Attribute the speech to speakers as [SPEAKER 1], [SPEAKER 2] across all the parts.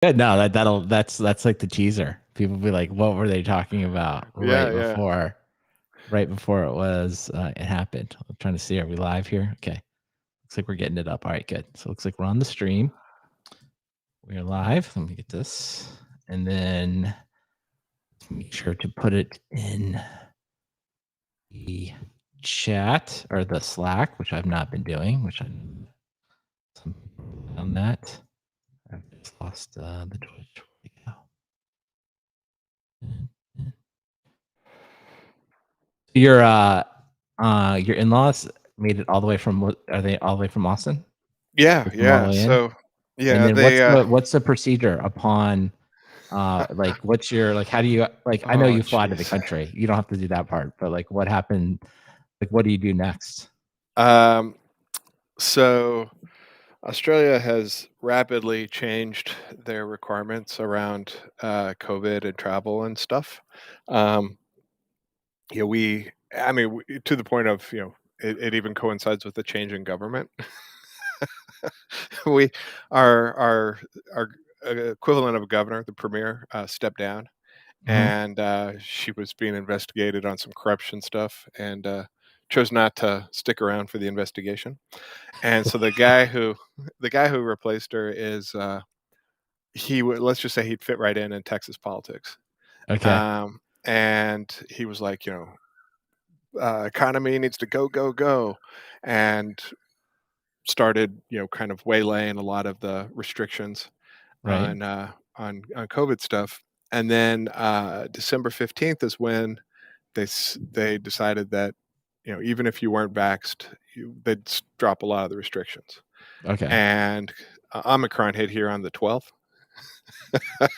[SPEAKER 1] Good. No, that's like the teaser. People be like, "What were they talking about?"
[SPEAKER 2] Yeah, yeah.
[SPEAKER 1] Right before it happened. I'm trying to see. Are we live here? Okay. Looks like we're getting it up. All right, good. So it looks like we're on the stream. We're live. Let me get this, and then make sure to put it in the chat or the Slack, which I've not been doing. On that. I've just lost the Twitch. Where'd it go? Your in-laws made it all the way from are they all the way from Austin?
[SPEAKER 2] Yeah,
[SPEAKER 1] They come all the
[SPEAKER 2] yeah.
[SPEAKER 1] way in?
[SPEAKER 2] So,
[SPEAKER 1] And
[SPEAKER 2] yeah,
[SPEAKER 1] then
[SPEAKER 2] they,
[SPEAKER 1] what's the procedure upon like what's your like how do you like I know
[SPEAKER 2] oh,
[SPEAKER 1] you fly to the
[SPEAKER 2] jeez.
[SPEAKER 1] country. You don't have to do that part, but like what happened? Like what do you do next?
[SPEAKER 2] Um, so Australia has rapidly changed their requirements around COVID and travel and stuff. Um, I mean, to the point of, it even coincides with the change in government. we, our equivalent of a governor, the premier, stepped down,
[SPEAKER 1] Mhm.
[SPEAKER 2] and she was being investigated on some corruption stuff, and chose not to stick around for the investigation. And so the guy who replaced her is let's just say he'd fit right in Texas politics.
[SPEAKER 1] Okay.
[SPEAKER 2] And he was like, economy needs to go, and started, kind of waylaying a lot of the restrictions
[SPEAKER 1] Right.
[SPEAKER 2] on COVID stuff. And then December 15th is when they decided that, even if you weren't vaxxed, they'd drop a lot of the restrictions.
[SPEAKER 1] Okay.
[SPEAKER 2] And Omicron hit here on the 12th.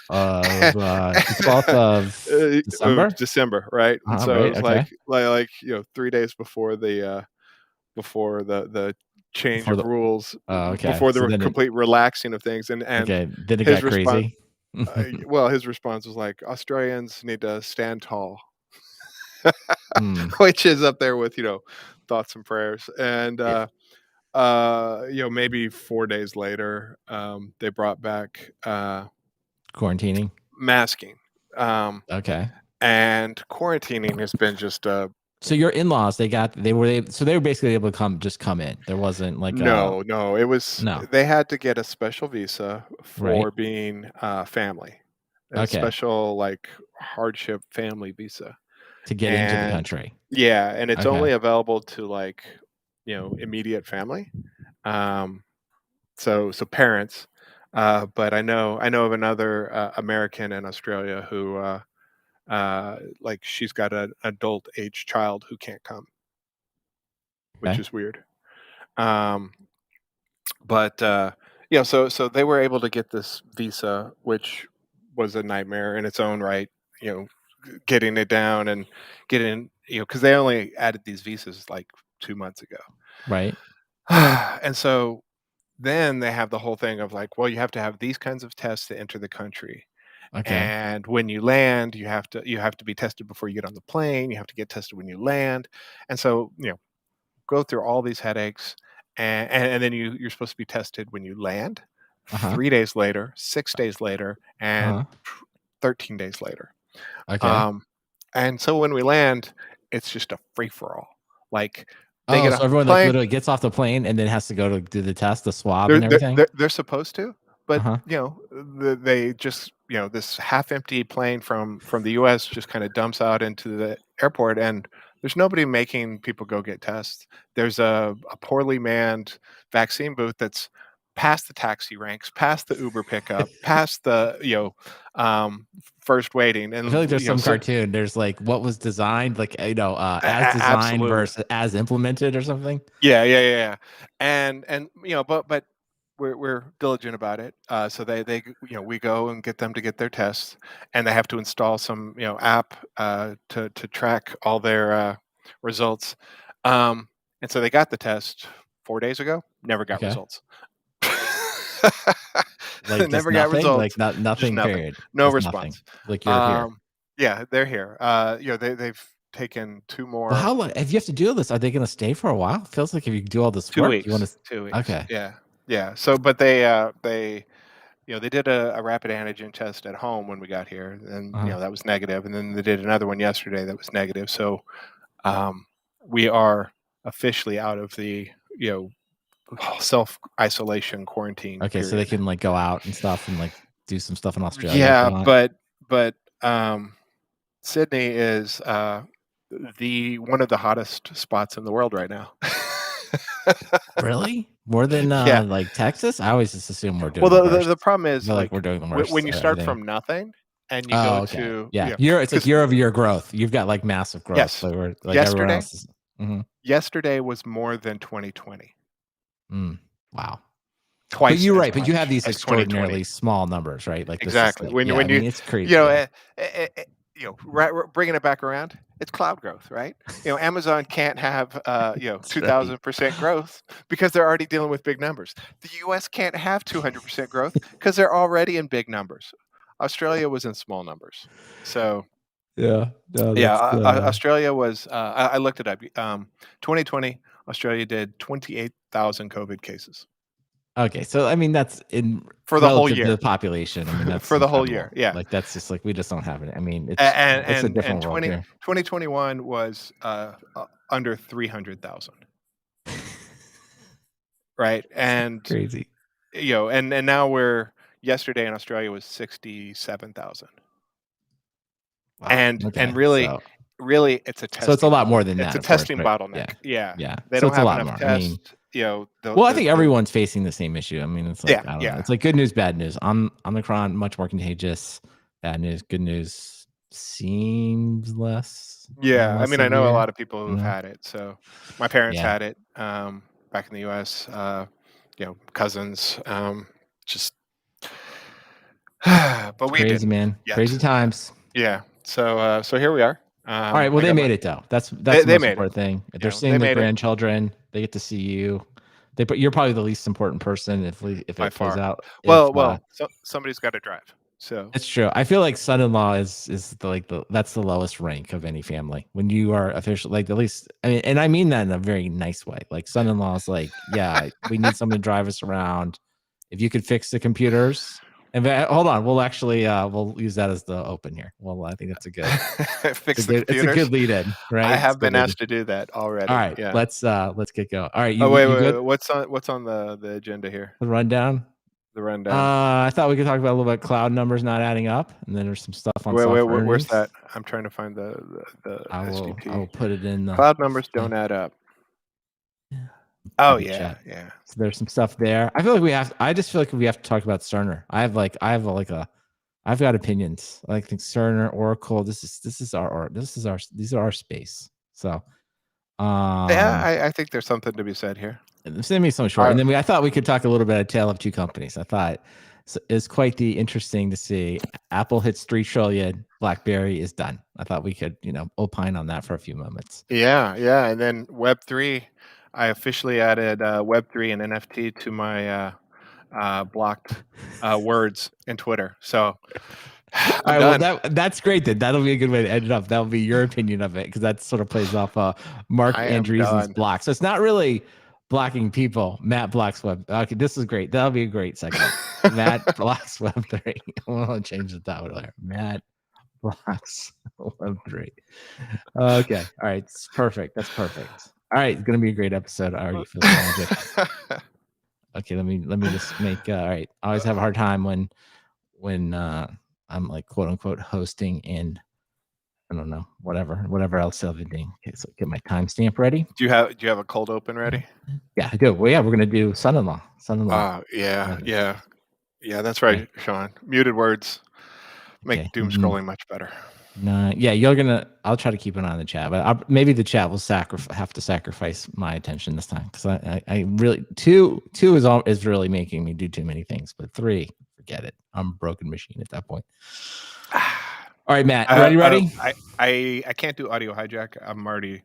[SPEAKER 1] Of the 12th of
[SPEAKER 2] Of
[SPEAKER 1] December?
[SPEAKER 2] December, right? And so it
[SPEAKER 1] Right.
[SPEAKER 2] was
[SPEAKER 1] Okay.
[SPEAKER 2] like 3 days before the change
[SPEAKER 1] Before
[SPEAKER 2] of
[SPEAKER 1] the
[SPEAKER 2] rules,
[SPEAKER 1] okay.
[SPEAKER 2] before
[SPEAKER 1] So
[SPEAKER 2] the
[SPEAKER 1] then it
[SPEAKER 2] complete relaxing of things. And
[SPEAKER 1] okay, then it
[SPEAKER 2] his
[SPEAKER 1] got
[SPEAKER 2] response,
[SPEAKER 1] crazy.
[SPEAKER 2] well, his response was like, Australians need to stand tall,
[SPEAKER 1] Hmm.
[SPEAKER 2] which is up there with, thoughts and prayers. And
[SPEAKER 1] Yeah.
[SPEAKER 2] maybe 4 days later, they brought back
[SPEAKER 1] Quarantining.
[SPEAKER 2] masking. Um,
[SPEAKER 1] Okay.
[SPEAKER 2] and quarantining has been just
[SPEAKER 1] So your in-laws, they were basically able to come in. There wasn't like a
[SPEAKER 2] no, no. It was
[SPEAKER 1] no.
[SPEAKER 2] They had to get a special visa
[SPEAKER 1] Right.
[SPEAKER 2] for being family, a
[SPEAKER 1] Okay.
[SPEAKER 2] special like hardship family visa.
[SPEAKER 1] To get into the
[SPEAKER 2] And
[SPEAKER 1] country.
[SPEAKER 2] yeah, and it's
[SPEAKER 1] Okay.
[SPEAKER 2] only available to like, immediate family. Um, so parents. But I know of another American in Australia who like she's got an adult age child who can't come, which
[SPEAKER 1] Okay.
[SPEAKER 2] is weird. Um, but so they were able to get this visa, which was a nightmare in its own right. Getting it down and getting, because they only added these visas like 2 months ago.
[SPEAKER 1] Right.
[SPEAKER 2] And so then they have the whole thing of like, well, you have to have these kinds of tests to enter the country,
[SPEAKER 1] Okay.
[SPEAKER 2] and when you land, you have to be tested before you get on the plane. You have to get tested when you land. And so, go through all these headaches, and then you're supposed to be tested when you land,
[SPEAKER 1] Uh-huh.
[SPEAKER 2] 3 days later, 6 days later, and
[SPEAKER 1] Uh-huh.
[SPEAKER 2] 13 days later.
[SPEAKER 1] Okay.
[SPEAKER 2] Um, and so when we land, it's just a free for all. Like, they
[SPEAKER 1] Oh,
[SPEAKER 2] get
[SPEAKER 1] so
[SPEAKER 2] off the
[SPEAKER 1] everyone like
[SPEAKER 2] plane.
[SPEAKER 1] literally gets off the plane and then has to go to do the test, the swab
[SPEAKER 2] They're
[SPEAKER 1] and
[SPEAKER 2] they're
[SPEAKER 1] everything?
[SPEAKER 2] they're, they're supposed to, but
[SPEAKER 1] Uh-huh.
[SPEAKER 2] they just, this half empty plane from the U.S. just kind of dumps out into the airport, and there's nobody making people go get tests. There's a poorly manned vaccine booth that's past the taxi ranks, past the Uber pickup, past the, first waiting,
[SPEAKER 1] I feel
[SPEAKER 2] and
[SPEAKER 1] like there's some
[SPEAKER 2] so
[SPEAKER 1] cartoon. There's like what was designed, like as designed
[SPEAKER 2] absolutely.
[SPEAKER 1] versus as implemented or something.
[SPEAKER 2] Yeah, yeah, yeah, yeah. And but we're diligent about it. So we go and get them to get their tests, and they have to install some, app to track all their results. Um, and so they got the test 4 days ago. Never got
[SPEAKER 1] Okay.
[SPEAKER 2] results.
[SPEAKER 1] Like just
[SPEAKER 2] Never got
[SPEAKER 1] nothing, like
[SPEAKER 2] results.
[SPEAKER 1] not
[SPEAKER 2] Just
[SPEAKER 1] nothing
[SPEAKER 2] nothing.
[SPEAKER 1] period.
[SPEAKER 2] No
[SPEAKER 1] Just nothing.
[SPEAKER 2] response.
[SPEAKER 1] Like you're here.
[SPEAKER 2] Um, yeah, they're here. They've taken two
[SPEAKER 1] But
[SPEAKER 2] more
[SPEAKER 1] how long if you have to do all this, are they gonna stay for a while? Feels like if you do all this
[SPEAKER 2] two
[SPEAKER 1] work, you
[SPEAKER 2] weeks.
[SPEAKER 1] wanna
[SPEAKER 2] 2 weeks.
[SPEAKER 1] okay.
[SPEAKER 2] Yeah, yeah. So, but they they did a rapid antigen test at home when we got here, and that was negative, and then they did another one yesterday that was negative. So we are officially out of the self-isolation quarantine
[SPEAKER 1] Okay, so they
[SPEAKER 2] period.
[SPEAKER 1] can like go out and stuff and like do some stuff in Australia if they
[SPEAKER 2] Yeah,
[SPEAKER 1] want.
[SPEAKER 2] but Sydney is the one of the hottest spots in the world right now.
[SPEAKER 1] Really? More than
[SPEAKER 2] Yeah.
[SPEAKER 1] like Texas? I always just assume we're
[SPEAKER 2] Well,
[SPEAKER 1] doing the worst.
[SPEAKER 2] the problem
[SPEAKER 1] I
[SPEAKER 2] is,
[SPEAKER 1] feel like we're
[SPEAKER 2] like,
[SPEAKER 1] doing the worst
[SPEAKER 2] when you
[SPEAKER 1] at
[SPEAKER 2] start
[SPEAKER 1] everything.
[SPEAKER 2] from nothing and you
[SPEAKER 1] Oh,
[SPEAKER 2] go
[SPEAKER 1] okay.
[SPEAKER 2] to,
[SPEAKER 1] Yeah. It's like
[SPEAKER 2] because
[SPEAKER 1] year-over-year growth. You've got like massive growth.
[SPEAKER 2] yes,
[SPEAKER 1] So we're like everyone
[SPEAKER 2] yesterday
[SPEAKER 1] else is. Mhm.
[SPEAKER 2] yesterday was more than 2020,
[SPEAKER 1] Mm. Wow. But
[SPEAKER 2] twice
[SPEAKER 1] you're
[SPEAKER 2] as
[SPEAKER 1] right, but you have
[SPEAKER 2] much
[SPEAKER 1] these
[SPEAKER 2] as 2020.
[SPEAKER 1] extraordinarily small numbers, right? Like this is
[SPEAKER 2] Exactly.
[SPEAKER 1] like yeah, I
[SPEAKER 2] When
[SPEAKER 1] mean,
[SPEAKER 2] you
[SPEAKER 1] it's
[SPEAKER 2] you
[SPEAKER 1] crazy.
[SPEAKER 2] know,
[SPEAKER 1] Yeah.
[SPEAKER 2] bringing it back around, it's cloud growth, right? Amazon can't have
[SPEAKER 1] That's right.
[SPEAKER 2] 2,000% growth because they're already dealing with big numbers. The U.S. can't have 200% growth because they're already in big numbers. Australia was in small numbers, so
[SPEAKER 1] Yeah. No,
[SPEAKER 2] yeah,
[SPEAKER 1] that's
[SPEAKER 2] Australia was. I looked it up. 2020, Australia did 28,000 COVID cases
[SPEAKER 1] okay. So I mean, that's in
[SPEAKER 2] for the whole
[SPEAKER 1] relative to the
[SPEAKER 2] year.
[SPEAKER 1] population. I mean, that's
[SPEAKER 2] For the whole year,
[SPEAKER 1] incredible.
[SPEAKER 2] yeah.
[SPEAKER 1] Like that's just like we just don't have it. I mean, it's a
[SPEAKER 2] And
[SPEAKER 1] different world here.
[SPEAKER 2] 2021 was under 300,000, right? And
[SPEAKER 1] Crazy.
[SPEAKER 2] and now we're yesterday in Australia was 67,000.
[SPEAKER 1] Wow.
[SPEAKER 2] And
[SPEAKER 1] Okay.
[SPEAKER 2] really it's a
[SPEAKER 1] So it's a
[SPEAKER 2] testing
[SPEAKER 1] lot more than
[SPEAKER 2] it's
[SPEAKER 1] that,
[SPEAKER 2] a
[SPEAKER 1] of course,
[SPEAKER 2] testing
[SPEAKER 1] right? Yeah.
[SPEAKER 2] bottleneck. Yeah.
[SPEAKER 1] Yeah.
[SPEAKER 2] They
[SPEAKER 1] So
[SPEAKER 2] don't
[SPEAKER 1] it's a
[SPEAKER 2] have
[SPEAKER 1] lot
[SPEAKER 2] enough
[SPEAKER 1] more. I mean,
[SPEAKER 2] tests,
[SPEAKER 1] well, I think everyone's facing the same issue. I mean, it's like,
[SPEAKER 2] yeah,
[SPEAKER 1] I don't know.
[SPEAKER 2] yeah.
[SPEAKER 1] It's like good news, bad news. Omicron, much more contagious. Bad news, good news seems
[SPEAKER 2] Yeah, I
[SPEAKER 1] less
[SPEAKER 2] mean, I know a
[SPEAKER 1] severe,
[SPEAKER 2] lot of people
[SPEAKER 1] you
[SPEAKER 2] who've
[SPEAKER 1] know?
[SPEAKER 2] had it. So my parents
[SPEAKER 1] Yeah.
[SPEAKER 2] had it back in the US, cousins, just but
[SPEAKER 1] It's
[SPEAKER 2] we
[SPEAKER 1] crazy,
[SPEAKER 2] didn't
[SPEAKER 1] man.
[SPEAKER 2] yet.
[SPEAKER 1] Crazy times.
[SPEAKER 2] Yeah. So here we are.
[SPEAKER 1] All right. Well,
[SPEAKER 2] I
[SPEAKER 1] they
[SPEAKER 2] got
[SPEAKER 1] made
[SPEAKER 2] my
[SPEAKER 1] it though. That's the
[SPEAKER 2] they
[SPEAKER 1] most
[SPEAKER 2] made it.
[SPEAKER 1] important thing. If they're seeing
[SPEAKER 2] They
[SPEAKER 1] their
[SPEAKER 2] made it
[SPEAKER 1] grandchildren, they get to see you. You're probably the least important person if
[SPEAKER 2] by
[SPEAKER 1] it plays
[SPEAKER 2] far.
[SPEAKER 1] out. If
[SPEAKER 2] So somebody's got to drive. So
[SPEAKER 1] It's true. I feel like son-in-law is that's the lowest rank of any family. When you are official, like at least, I mean, and I mean that in a very nice way. Like son-in-law is like, yeah, we need someone to drive us around. If you could fix the computers, hold on, we'll actually we'll use that as the open here. Well, I think that's a good,
[SPEAKER 2] fix the
[SPEAKER 1] it's a
[SPEAKER 2] computers.
[SPEAKER 1] good lead in,
[SPEAKER 2] I
[SPEAKER 1] right? It's
[SPEAKER 2] have
[SPEAKER 1] good
[SPEAKER 2] been
[SPEAKER 1] lead in.
[SPEAKER 2] asked to do that
[SPEAKER 1] All
[SPEAKER 2] already.
[SPEAKER 1] right,
[SPEAKER 2] Yeah.
[SPEAKER 1] let's get going. All right,
[SPEAKER 2] Oh,
[SPEAKER 1] you
[SPEAKER 2] wait.
[SPEAKER 1] good?
[SPEAKER 2] What's on the agenda here?
[SPEAKER 1] The rundown.
[SPEAKER 2] The rundown.
[SPEAKER 1] I thought we could talk about a little bit cloud numbers not adding up, and then there's some stuff on software
[SPEAKER 2] Where's that?
[SPEAKER 1] earnings.
[SPEAKER 2] I'm trying to find the
[SPEAKER 1] I will
[SPEAKER 2] SVP.
[SPEAKER 1] put it in the
[SPEAKER 2] Cloud numbers don't
[SPEAKER 1] thing.
[SPEAKER 2] add up.
[SPEAKER 1] Yeah.
[SPEAKER 2] Oh,
[SPEAKER 1] In the
[SPEAKER 2] yeah,
[SPEAKER 1] chat.
[SPEAKER 2] yeah.
[SPEAKER 1] So there's some stuff there. I just feel like we have to talk about Cerner. I've got opinions. I think Cerner, Oracle, these are our space. So
[SPEAKER 2] Yeah,
[SPEAKER 1] um
[SPEAKER 2] I think there's something to be said here.
[SPEAKER 1] send me some short. And
[SPEAKER 2] Alright.
[SPEAKER 1] then I thought we could talk a little bit of tale of two companies. I thought it's quite the interesting to see Apple hits 3 trillion, BlackBerry is done. I thought we could, opine on that for a few moments.
[SPEAKER 2] Yeah, yeah, and then Web3, I officially added, Web3 and NFT to my, blocked, words in Twitter. So,
[SPEAKER 1] All
[SPEAKER 2] I'm
[SPEAKER 1] right, well
[SPEAKER 2] done.
[SPEAKER 1] that's great then. That'll be a good way to end it up. That'll be your opinion of it because that sort of plays off Mark
[SPEAKER 2] I am
[SPEAKER 1] Andreessen's
[SPEAKER 2] done.
[SPEAKER 1] block. So it's not really blocking people. Matt blocks web. Okay, this is great. That'll be a great segment. Matt blocks Web3. We'll change the title there. Matt blocks Web3. Okay. All right. It's perfect. That's perfect. All right. It's gonna be a great episode. I already feel the magic. Okay, let me just make all right. I always have a hard time when I'm like quote unquote hosting and I don't know, whatever else I'll be doing. Okay, so get my timestamp ready.
[SPEAKER 2] Do you have a cold open ready?
[SPEAKER 1] Yeah, I do. Well, yeah, we're gonna do son-in-law. Son-in-law.
[SPEAKER 2] Yeah,
[SPEAKER 1] Love it.
[SPEAKER 2] yeah. Yeah, that's
[SPEAKER 1] Okay.
[SPEAKER 2] right, Sean. Muted words make
[SPEAKER 1] Okay.
[SPEAKER 2] doom scrolling much better.
[SPEAKER 1] Yeah, I'll try to keep an eye on the chat, but maybe the chat will have to sacrifice my attention this time because I really two is really making me do too many things, but 3, forget it. I'm a broken machine at that point. All right, Matt, ready?
[SPEAKER 2] I can't do audio hijack. I'm already.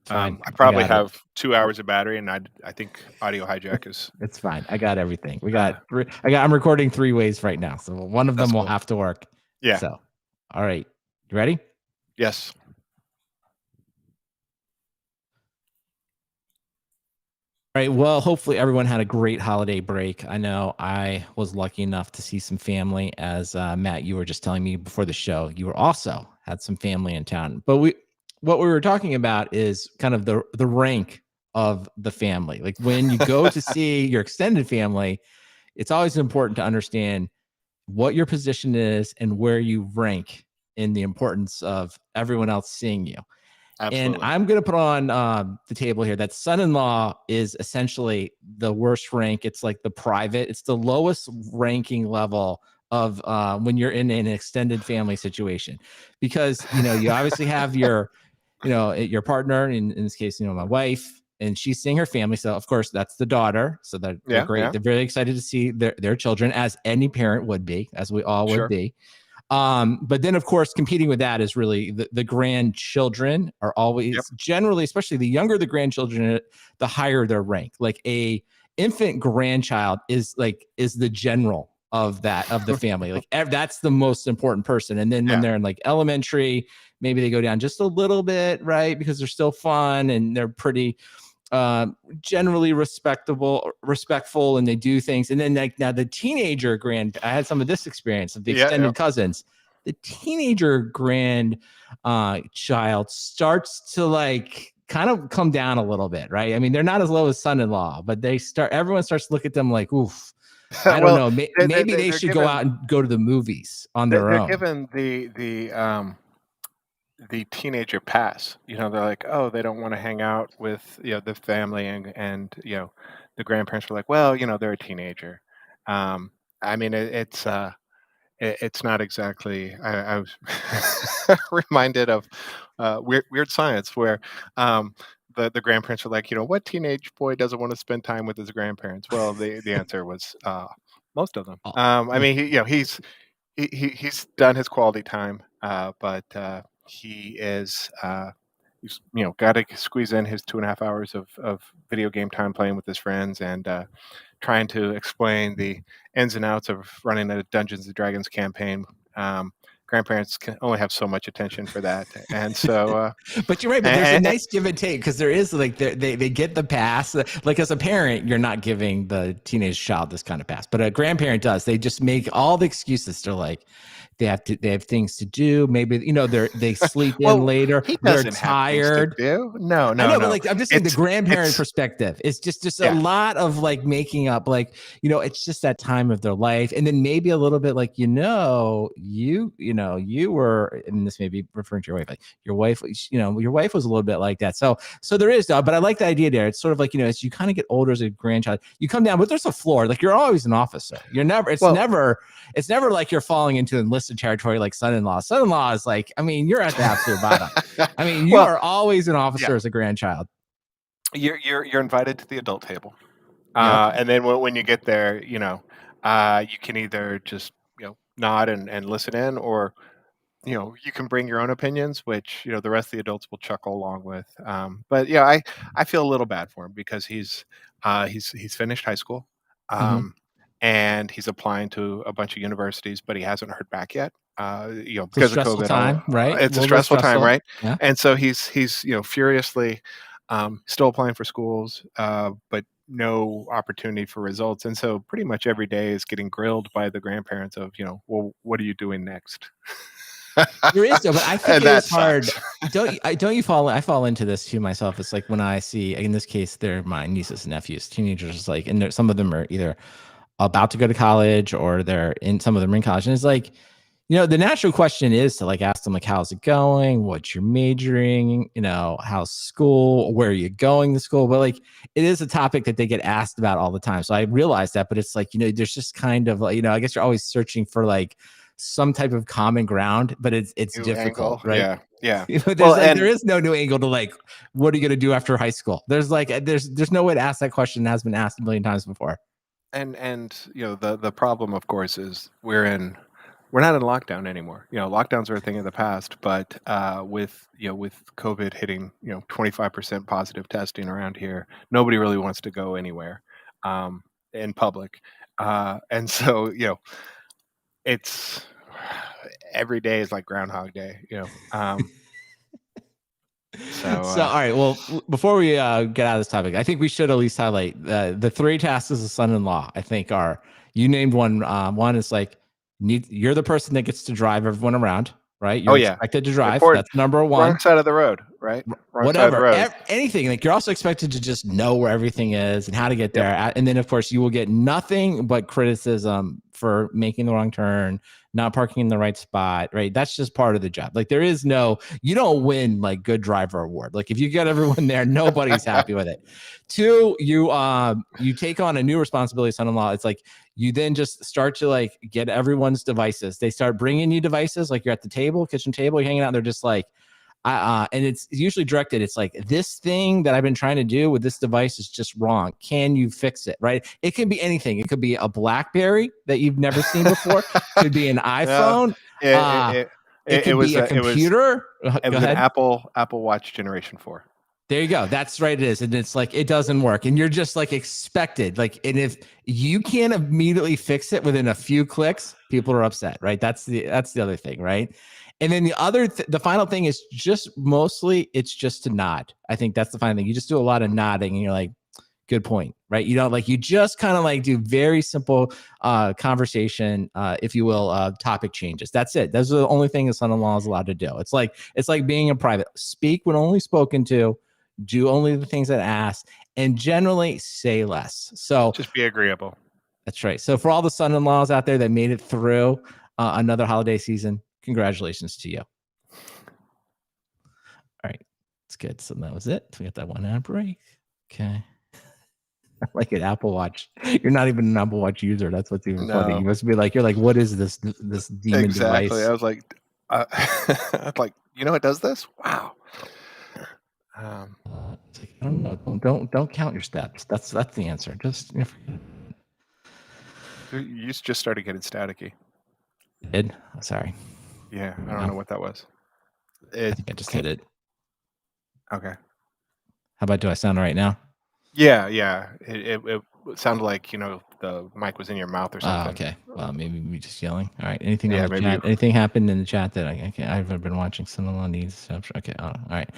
[SPEAKER 1] It's fine.
[SPEAKER 2] I
[SPEAKER 1] I
[SPEAKER 2] probably
[SPEAKER 1] got it.
[SPEAKER 2] have 2 hours of battery, and I think audio hijack is.
[SPEAKER 1] It's fine. I got everything. We
[SPEAKER 2] Uh,
[SPEAKER 1] got 3. I'm recording 3 ways right now, so one of them
[SPEAKER 2] that's
[SPEAKER 1] will
[SPEAKER 2] cool.
[SPEAKER 1] have to work.
[SPEAKER 2] Yeah.
[SPEAKER 1] So, all right, you ready?
[SPEAKER 2] Yes.
[SPEAKER 1] right. Well, hopefully everyone had a great holiday break. I know I was lucky enough to see some family. As Matt, you were just telling me before the show, you were also had some family in town. But what we were talking about is kind of the rank of the family. Like when you go to see your extended family, it's always important to understand what your position is and where you rank in the importance of everyone else seeing you. And
[SPEAKER 2] Absolutely.
[SPEAKER 1] I'm going to put on the table here that son-in-law is essentially the worst rank. It's like the private. It's the lowest ranking level of when you're in an extended family situation, because you obviously have your partner, in this case, my wife, and she's seeing her family. So of course that's the daughter. So they're
[SPEAKER 2] Yeah,
[SPEAKER 1] great.
[SPEAKER 2] yeah,
[SPEAKER 1] They're very excited to see their children, as any parent would be, as we all would
[SPEAKER 2] sure.
[SPEAKER 1] be. But then, of course, competing with that is really the grandchildren are
[SPEAKER 2] Yep.
[SPEAKER 1] always, generally, especially the younger the grandchildren, the higher their rank. Like a infant grandchild is the general of the family. Like that's the most important person. And then when
[SPEAKER 2] Yeah.
[SPEAKER 1] they're in like elementary, maybe they go down just a little bit, right? Because they're still fun and they're pretty generally respectful, and they do things. And then like now the teenager I had some of this experience of the
[SPEAKER 2] Yeah, yeah.
[SPEAKER 1] extended cousins. The teenager child starts to like kind of come down a little bit, right? I mean, they're not as low as son-in-law, but everyone starts to look at them like, oof, I don't
[SPEAKER 2] Well,
[SPEAKER 1] know. Maybe they
[SPEAKER 2] they're
[SPEAKER 1] should go
[SPEAKER 2] given
[SPEAKER 1] out and go to the movies on their
[SPEAKER 2] they're
[SPEAKER 1] own.
[SPEAKER 2] given the teenager pass. They're like, oh, they don't want to hang out with the family, and the grandparents are like, well, they're a teenager. Um, I mean, it's not exactly. I was reminded of Weird Science, where the grandparents are like, what teenage boy doesn't want to spend time with his grandparents? Well, the answer was most of them.
[SPEAKER 1] Oh,
[SPEAKER 2] I mean, he's done his quality time, but he's got to squeeze in his 2.5 hours of video game time playing with his friends, and trying to explain the ins and outs of running a Dungeons and Dragons campaign. Um, Grandparents can only have so much attention for that, and so
[SPEAKER 1] But you're right. But there's a
[SPEAKER 2] and,
[SPEAKER 1] nice give and take, because there is like they get the pass. Like as a parent, you're not giving the teenage child this kind of pass, but a grandparent does. They just make all the excuses. They're like, they have things to do. Maybe they sleep in
[SPEAKER 2] well,
[SPEAKER 1] later.
[SPEAKER 2] he
[SPEAKER 1] They're
[SPEAKER 2] doesn't have things to
[SPEAKER 1] tired.
[SPEAKER 2] do. No,
[SPEAKER 1] I
[SPEAKER 2] no,
[SPEAKER 1] know, but
[SPEAKER 2] no.
[SPEAKER 1] like I'm just saying the
[SPEAKER 2] It's
[SPEAKER 1] grandparent
[SPEAKER 2] it's
[SPEAKER 1] perspective. It's just a
[SPEAKER 2] yeah.
[SPEAKER 1] lot of like making up, like, it's just that time of their life. And then maybe a little bit like, you were, and this may be referring to your wife, like your wife was a little bit like that. So there is, but I like the idea there. It's sort of like, as you kind of get older as a grandchild, you come down, but there's a floor. Like you're always an officer.
[SPEAKER 2] Well,
[SPEAKER 1] It's never like you're falling into enlisted territory like son-in-law. Son-in-law is like, I mean, you're at the absolute bottom. I mean, you
[SPEAKER 2] well,
[SPEAKER 1] are always an
[SPEAKER 2] yeah.
[SPEAKER 1] officer as a grandchild.
[SPEAKER 2] You're invited to the adult table,
[SPEAKER 1] Yep.
[SPEAKER 2] and then when you get there, you can either just nod and listen in, or you can bring your own opinions, which the rest of the adults will chuckle along with. But yeah, I feel a little bad for him, because he's finished high school,
[SPEAKER 1] Mm-hmm.
[SPEAKER 2] um, and he's applying to a bunch of universities, but he hasn't heard back yet.
[SPEAKER 1] It's a
[SPEAKER 2] Because of
[SPEAKER 1] stressful
[SPEAKER 2] COVID,
[SPEAKER 1] time, right? A
[SPEAKER 2] it's a
[SPEAKER 1] little bit
[SPEAKER 2] stressful time,
[SPEAKER 1] stressful.
[SPEAKER 2] right?
[SPEAKER 1] Yeah.
[SPEAKER 2] And so he's furiously still applying for schools, but no opportunity for results. And so pretty much every day is getting grilled by the grandparents of, well, what are you doing next?
[SPEAKER 1] There is though, but I think
[SPEAKER 2] And
[SPEAKER 1] it is
[SPEAKER 2] that
[SPEAKER 1] hard.
[SPEAKER 2] sucks.
[SPEAKER 1] Don't you fall? I fall into this too myself. It's like when I see, in this case, they're my nieces and nephews, teenagers. Like, and some of them are either about to go to college, or some of them are in college. And it's like, the natural question is to like ask them like, how's it going? What you're majoring? How's school? Where are you going to school? But like, it is a topic that they get asked about all the time. So I realize that, but it's like, there's just kind of like, I guess you're always searching for like some type of common ground, but it's
[SPEAKER 2] New
[SPEAKER 1] difficult,
[SPEAKER 2] angle.
[SPEAKER 1] right?
[SPEAKER 2] Yeah. Yeah.
[SPEAKER 1] There's
[SPEAKER 2] Well,
[SPEAKER 1] like, there
[SPEAKER 2] and
[SPEAKER 1] is no new angle to like, what are you going to do after high school? There's no way to ask that question that has been asked a million times before.
[SPEAKER 2] the problem, of course, is we're not in lockdown anymore. Lockdowns are a thing of the past, but with COVID hitting 25% positive testing around here, nobody really wants to go anywhere in public, and so it's every day is like Groundhog Day. So,
[SPEAKER 1] So, all right. Well, before we get out of this topic, I think we should at least highlight the three tasks as a son-in-law. I think are you named one. One is like you're the person that gets to drive everyone around, right?
[SPEAKER 2] oh
[SPEAKER 1] You're
[SPEAKER 2] yeah,
[SPEAKER 1] expected to drive.
[SPEAKER 2] important.
[SPEAKER 1] That's number
[SPEAKER 2] Wrong
[SPEAKER 1] one.
[SPEAKER 2] side of the road, right? Wrong side of the
[SPEAKER 1] Whatever,
[SPEAKER 2] road.
[SPEAKER 1] anything. Like you're also expected to just know where everything is and how to get
[SPEAKER 2] Yep.
[SPEAKER 1] there. And then, of course, you will get nothing but criticism for making the wrong turn, not parking in the right spot. Right? That's just part of the job. Like there is no, you don't win like good driver award. Like if you get everyone there, nobody's happy with it. Two, you take on a new responsibility, son-in-law. It's like you then just start to like get everyone's devices. They start bringing you devices. Like you're at the table, kitchen table, you're hanging out. And they're just like, and it's usually directed. It's like this thing that I've been trying to do with this device is just wrong. Can you fix it? Right? It can be anything. It could be a Blackberry that you've never seen before. Could be an
[SPEAKER 2] No,
[SPEAKER 1] iPhone.
[SPEAKER 2] it
[SPEAKER 1] Uh,
[SPEAKER 2] it
[SPEAKER 1] it
[SPEAKER 2] it
[SPEAKER 1] could
[SPEAKER 2] was
[SPEAKER 1] be a
[SPEAKER 2] a
[SPEAKER 1] computer.
[SPEAKER 2] it
[SPEAKER 1] Go
[SPEAKER 2] was an
[SPEAKER 1] ahead.
[SPEAKER 2] Apple Watch Generation 4.
[SPEAKER 1] There you go. That's right. It is. And it's like, it doesn't work. And you're just like expected. Like, and if you can't immediately fix it within a few clicks, people are upset, right? That's the other thing, right? And then the final thing is just mostly it's just to nod. I think that's the final thing. You just do a lot of nodding and you're like, good point, right? You don't like, you just kind of like do very simple conversation, if you will, topic changes. That's it. Those are the only thing a son-in-law is allowed to do. It's like being in private. Speak when only spoken to, do only the things that asked, and generally say less. So
[SPEAKER 2] Just be agreeable.
[SPEAKER 1] that's right. So for all the son-in-laws out there that made it through another holiday season, congratulations to you. All right, it's good. So that was it. We got that 1 hour break. Okay. Like an Apple Watch. You're not even an Apple Watch user. That's what's even funny. You
[SPEAKER 2] No,
[SPEAKER 1] must be like, you're like, what is this demon
[SPEAKER 2] exactly.
[SPEAKER 1] device?
[SPEAKER 2] I was like, I was like, it does this? Wow.
[SPEAKER 1] It's like, I don't know. Don't count your steps. That's the answer. Just
[SPEAKER 2] You just started getting staticky.
[SPEAKER 1] did. Sorry.
[SPEAKER 2] Yeah, I don't know what that was.
[SPEAKER 1] I think I just hit it.
[SPEAKER 2] Okay.
[SPEAKER 1] How about, do I sound all right now?
[SPEAKER 2] Yeah. It sounded like the mic was in your mouth or something.
[SPEAKER 1] Okay. Well, maybe we just yelling. All right. Anything
[SPEAKER 2] Yeah,
[SPEAKER 1] on the
[SPEAKER 2] maybe
[SPEAKER 1] chat? Anything happened in the chat that I've been watching son-in-law needs? Okay. All right.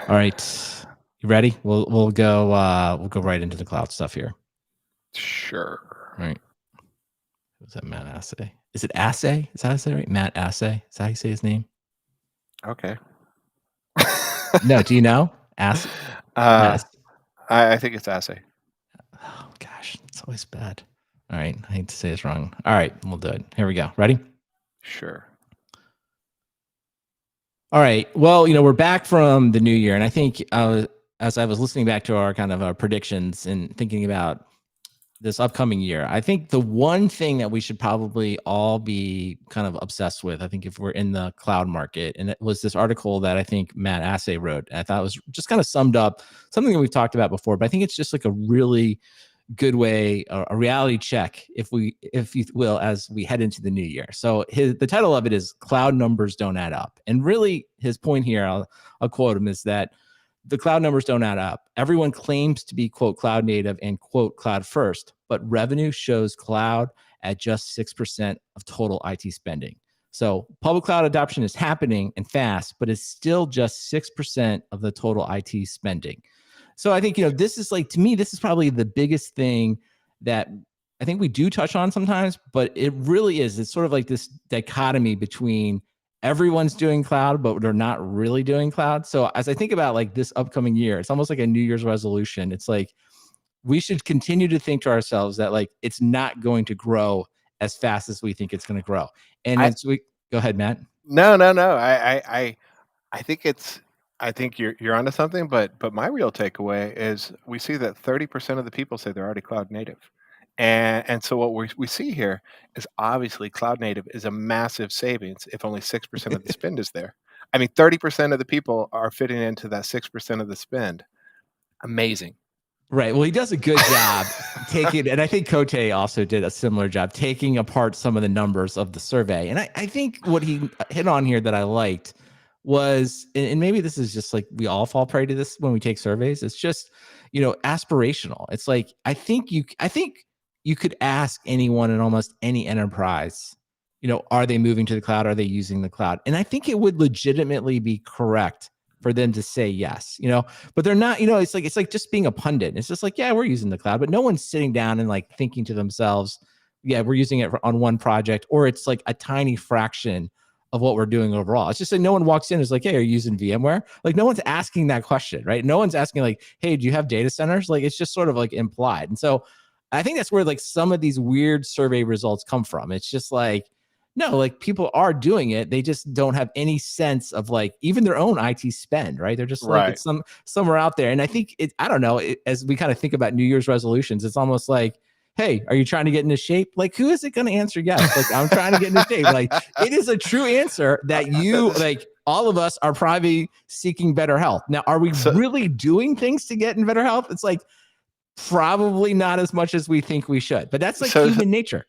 [SPEAKER 1] All right. You ready? We'll go right into the cloud stuff here.
[SPEAKER 2] Sure.
[SPEAKER 1] All right. Who's that? Matt Assay. Is it Assay? Is that how I say it right? Matt Assay. Is that how you say his name?
[SPEAKER 2] Okay.
[SPEAKER 1] No. Do you know? Assay.
[SPEAKER 2] I think it's assay.
[SPEAKER 1] Oh gosh, it's always bad. All right. I hate to say it's wrong. All right. We'll do it. Here we go. Ready?
[SPEAKER 2] Sure.
[SPEAKER 1] All right. Well, we're back from the new year, and I think as I was listening back to our kind of predictions and thinking about this upcoming year, I think the one thing that we should probably all be kind of obsessed with, I think if we're in the cloud market, and it was this article that I think Matt Assay wrote, and I thought it was just kind of summed up something that we've talked about before, but I think it's just like a really good way, a reality check, if you will, as we head into the new year. So the title of it is "Cloud Numbers Don't Add Up," and really his point here, I'll quote him, is that the cloud numbers don't add up. Everyone claims to be, quote, cloud native and, quote, cloud first, but revenue shows cloud at just 6% of total IT spending. So public cloud adoption is happening and fast, but it's still just 6% of the total IT spending. So I think, this is like, to me, this is probably the biggest thing that I think we do touch on sometimes, but it really is. It's sort of like this dichotomy between everyone's doing cloud, but they're not really doing cloud. So as I think about like this upcoming year, it's almost like a New Year's resolution. It's like, we should continue to think to ourselves that like, it's not going to grow as fast as we think it's going to grow. And go ahead, Matt.
[SPEAKER 2] No. I think you're onto something, but my real takeaway is we see that 30% of the people say they're already cloud native. And so what we see here is obviously cloud native is a massive savings if only 6% of the spend is there. I mean, 30% of the people are fitting into that 6% of the spend. Amazing.
[SPEAKER 1] Right. Well, he does a good job taking, and I think Cote also did a similar job taking apart some of the numbers of the survey. And I think what he hit on here that I liked was, and maybe this is just like we all fall prey to this when we take surveys. It's just, aspirational. It's like, I think you could ask anyone in almost any enterprise, are they moving to the cloud? Are they using the cloud? And I think it would legitimately be correct for them to say yes, but they're not, it's like just being a pundit. It's just like, yeah, we're using the cloud, but no one's sitting down and like thinking to themselves, yeah, we're using it on one project, or it's like a tiny fraction of what we're doing overall. It's just like no one walks in and is like, hey, are you using VMware? Like no one's asking that question, right? No one's asking like, hey, do you have data centers? Like it's just sort of like implied. And so I think that's where like some of these weird survey results come from. It's just like, no, like people are doing it. They just don't have any sense of like even their own IT spend, right? They're just like,
[SPEAKER 2] Right.
[SPEAKER 1] it's somewhere out there. And I think I don't know, as we kind of think about New Year's resolutions, it's almost like, hey, are you trying to get into shape? Like, who is it going to answer yes? Like, I'm trying to get into shape. Like, it is a true answer that you, like, all of us are probably seeking better health. Now, are we really doing things to get in better health? It's like, probably not as much as we think we should, but that's like human nature.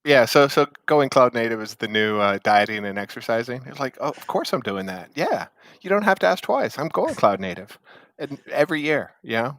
[SPEAKER 2] Yeah, so going cloud native is the new dieting and exercising. It's like, oh, of course I'm doing that. Yeah, you don't have to ask twice. I'm going cloud native, and every year, just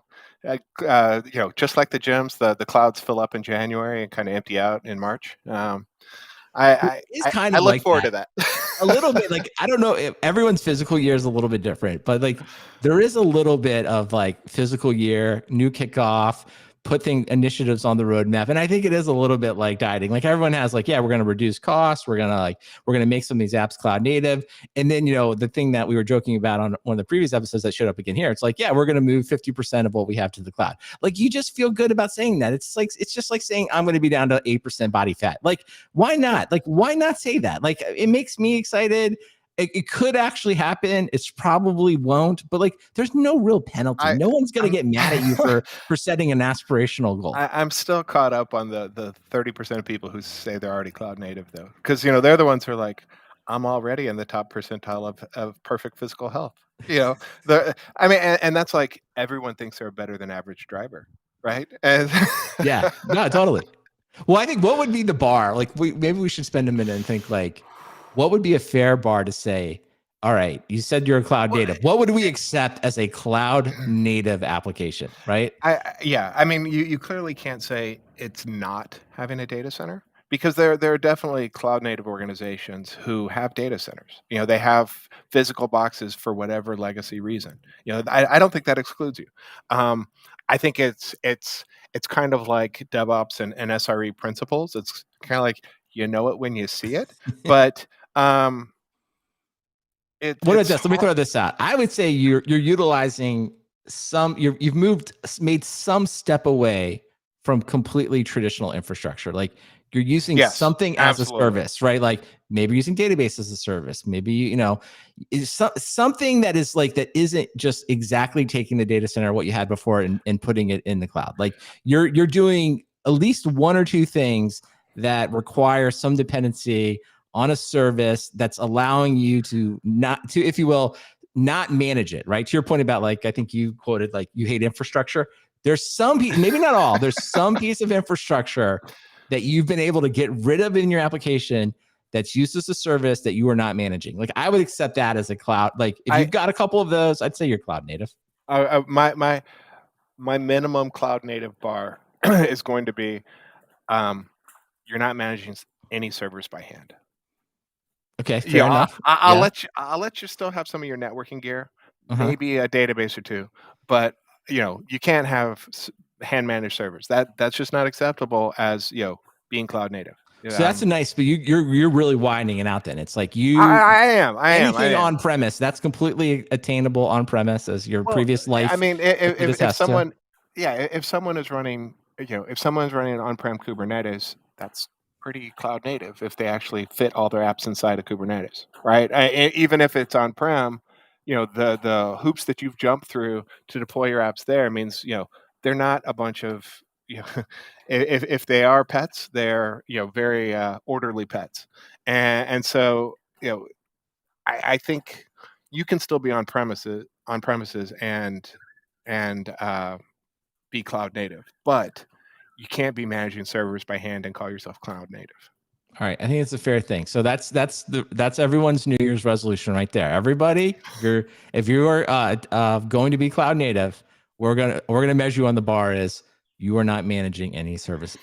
[SPEAKER 2] like the gyms, the clouds fill up in January and kind of empty out in March.
[SPEAKER 1] It's kind
[SPEAKER 2] I
[SPEAKER 1] of
[SPEAKER 2] look
[SPEAKER 1] like
[SPEAKER 2] forward
[SPEAKER 1] that.
[SPEAKER 2] to that.
[SPEAKER 1] A little bit. Like, I don't know if everyone's physical year is a little bit different, but like there is a little bit of like physical year, new kickoff, putting initiatives on the roadmap. And I think it is a little bit like dieting. Like everyone has like, yeah, we're going to reduce costs. We're going to make some of these apps cloud native. And then, the thing that we were joking about on one of the previous episodes that showed up again here, it's like, yeah, we're going to move 50% of what we have to the cloud. Like you just feel good about saying that. It's just like saying I'm going to be down to 8% body fat. Like, why not? Like, why not say that? Like, it makes me excited. It could actually happen. It's probably won't, but like, there's no real penalty. No one's going to get mad at you for setting an aspirational goal.
[SPEAKER 2] I'm still caught up on the 30% of people who say they're already cloud native though, because they're the ones who are like, I'm already in the top percentile of perfect physical health. And that's like everyone thinks they're a better than average driver, right? And
[SPEAKER 1] yeah, no, totally. Well, I think what would be the bar? Like, maybe we should spend a minute and think like, what would be a fair bar to say, all right, you said you're a cloud native. What would we accept as a cloud native application, right?
[SPEAKER 2] I mean, you clearly can't say it's not having a data center, because there are definitely cloud native organizations who have data centers. They have physical boxes for whatever legacy reason. I don't think that excludes you. I think it's kind of like DevOps and SRE principles. It's kind of like you know it when you see it, but
[SPEAKER 1] what about this? Let me throw this out. I would say you're utilizing you've made some step away from completely traditional infrastructure. Like you're using something as a service, right? Like maybe using database as a service. Maybe is something that is like that isn't just exactly taking the data center what you had before and putting it in the cloud. Like you're doing at least one or two things that require some dependency on a service that's allowing you to if you will, not manage it, right? To your point about like, I think you quoted like you hate infrastructure. There's some, maybe not all, there's some piece of infrastructure that you've been able to get rid of in your application that's used as a service that you are not managing. Like I would accept that as a cloud. Like if you've got a couple of those, I'd say you're cloud native.
[SPEAKER 2] My minimum cloud native bar is going to be you're not managing any servers by hand.
[SPEAKER 1] Okay, fair enough.
[SPEAKER 2] I'll let you still have some of your networking gear, maybe a database or two, but you can't have hand managed servers. That's just not acceptable as being cloud native.
[SPEAKER 1] So that's a nice, but you're really widening it out. Then it's like
[SPEAKER 2] I am
[SPEAKER 1] anything on premise that's completely attainable on premise as your previous life.
[SPEAKER 2] I mean, if someone, if someone is running, if someone's running an on-prem Kubernetes, that's pretty cloud native if they actually fit all their apps inside of Kubernetes, right? Even if it's on-prem, the hoops that you've jumped through to deploy your apps there means they're not a bunch of if they are pets, they're very orderly pets, and so I think you can still be on premises and be cloud native, but you can't be managing servers by hand and call yourself cloud native.
[SPEAKER 1] All right, I think it's a fair thing. So that's everyone's New Year's resolution right there. Everybody, if you are going to be cloud native, we're gonna measure you on the bar is you are not managing any servers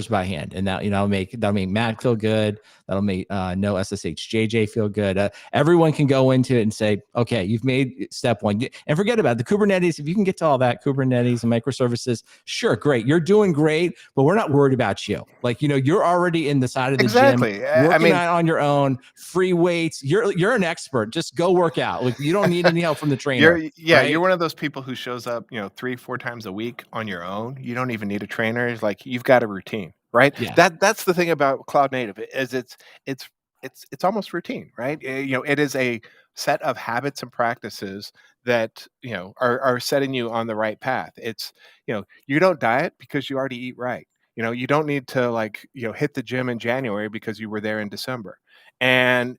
[SPEAKER 1] by hand, and that'll make Matt feel good. That'll make no SSH feel good. Everyone can go into it and say, okay, you've made step one, and forget about the Kubernetes. If you can get to all that Kubernetes and microservices, sure, great, you're doing great, but we're not worried about you. Like, you're already in the side of the gym, working on your own, free weights. You're an expert. Just go work out. Like, you don't need any help from the trainer.
[SPEAKER 2] You're one of those people who shows up, 3-4 times a week on your own. You don't even need a trainer. It's like you've got a routine, right?
[SPEAKER 1] Yeah.
[SPEAKER 2] That's the thing about cloud native is it's almost routine, right? It is a set of habits and practices that are setting you on the right path. It's you don't diet because you already eat right. You don't need to hit the gym in January because you were there in December. And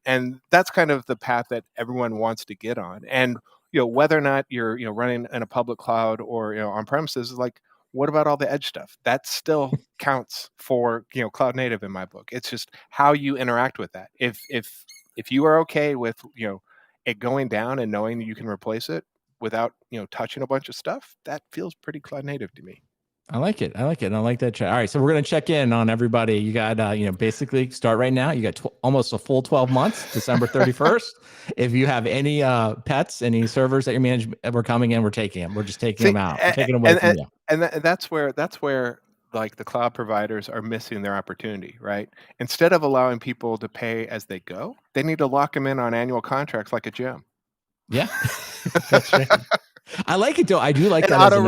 [SPEAKER 2] that's kind of the path that everyone wants to get on. And whether or not you're running in a public cloud or on premises, is like, what about all the edge stuff? That still counts for cloud native in my book. It's just how you interact with that. If you are okay with it going down and knowing that you can replace it without touching a bunch of stuff, that feels pretty cloud native to me.
[SPEAKER 1] I like it. And I like that. All right. So we're going to check in on everybody. You got, basically start right now. You got almost a full 12 months, December 31st. If you have any pets, any servers that you're managing, we're coming in, we're taking them. We're just taking them out. We're taking them away from you.
[SPEAKER 2] And that's where like the cloud providers are missing their opportunity, right? Instead of allowing people to pay as they go, they need to lock them in on annual contracts like a gym.
[SPEAKER 1] Yeah. That's right. I like it though. I do like
[SPEAKER 2] and
[SPEAKER 1] that.
[SPEAKER 2] Auto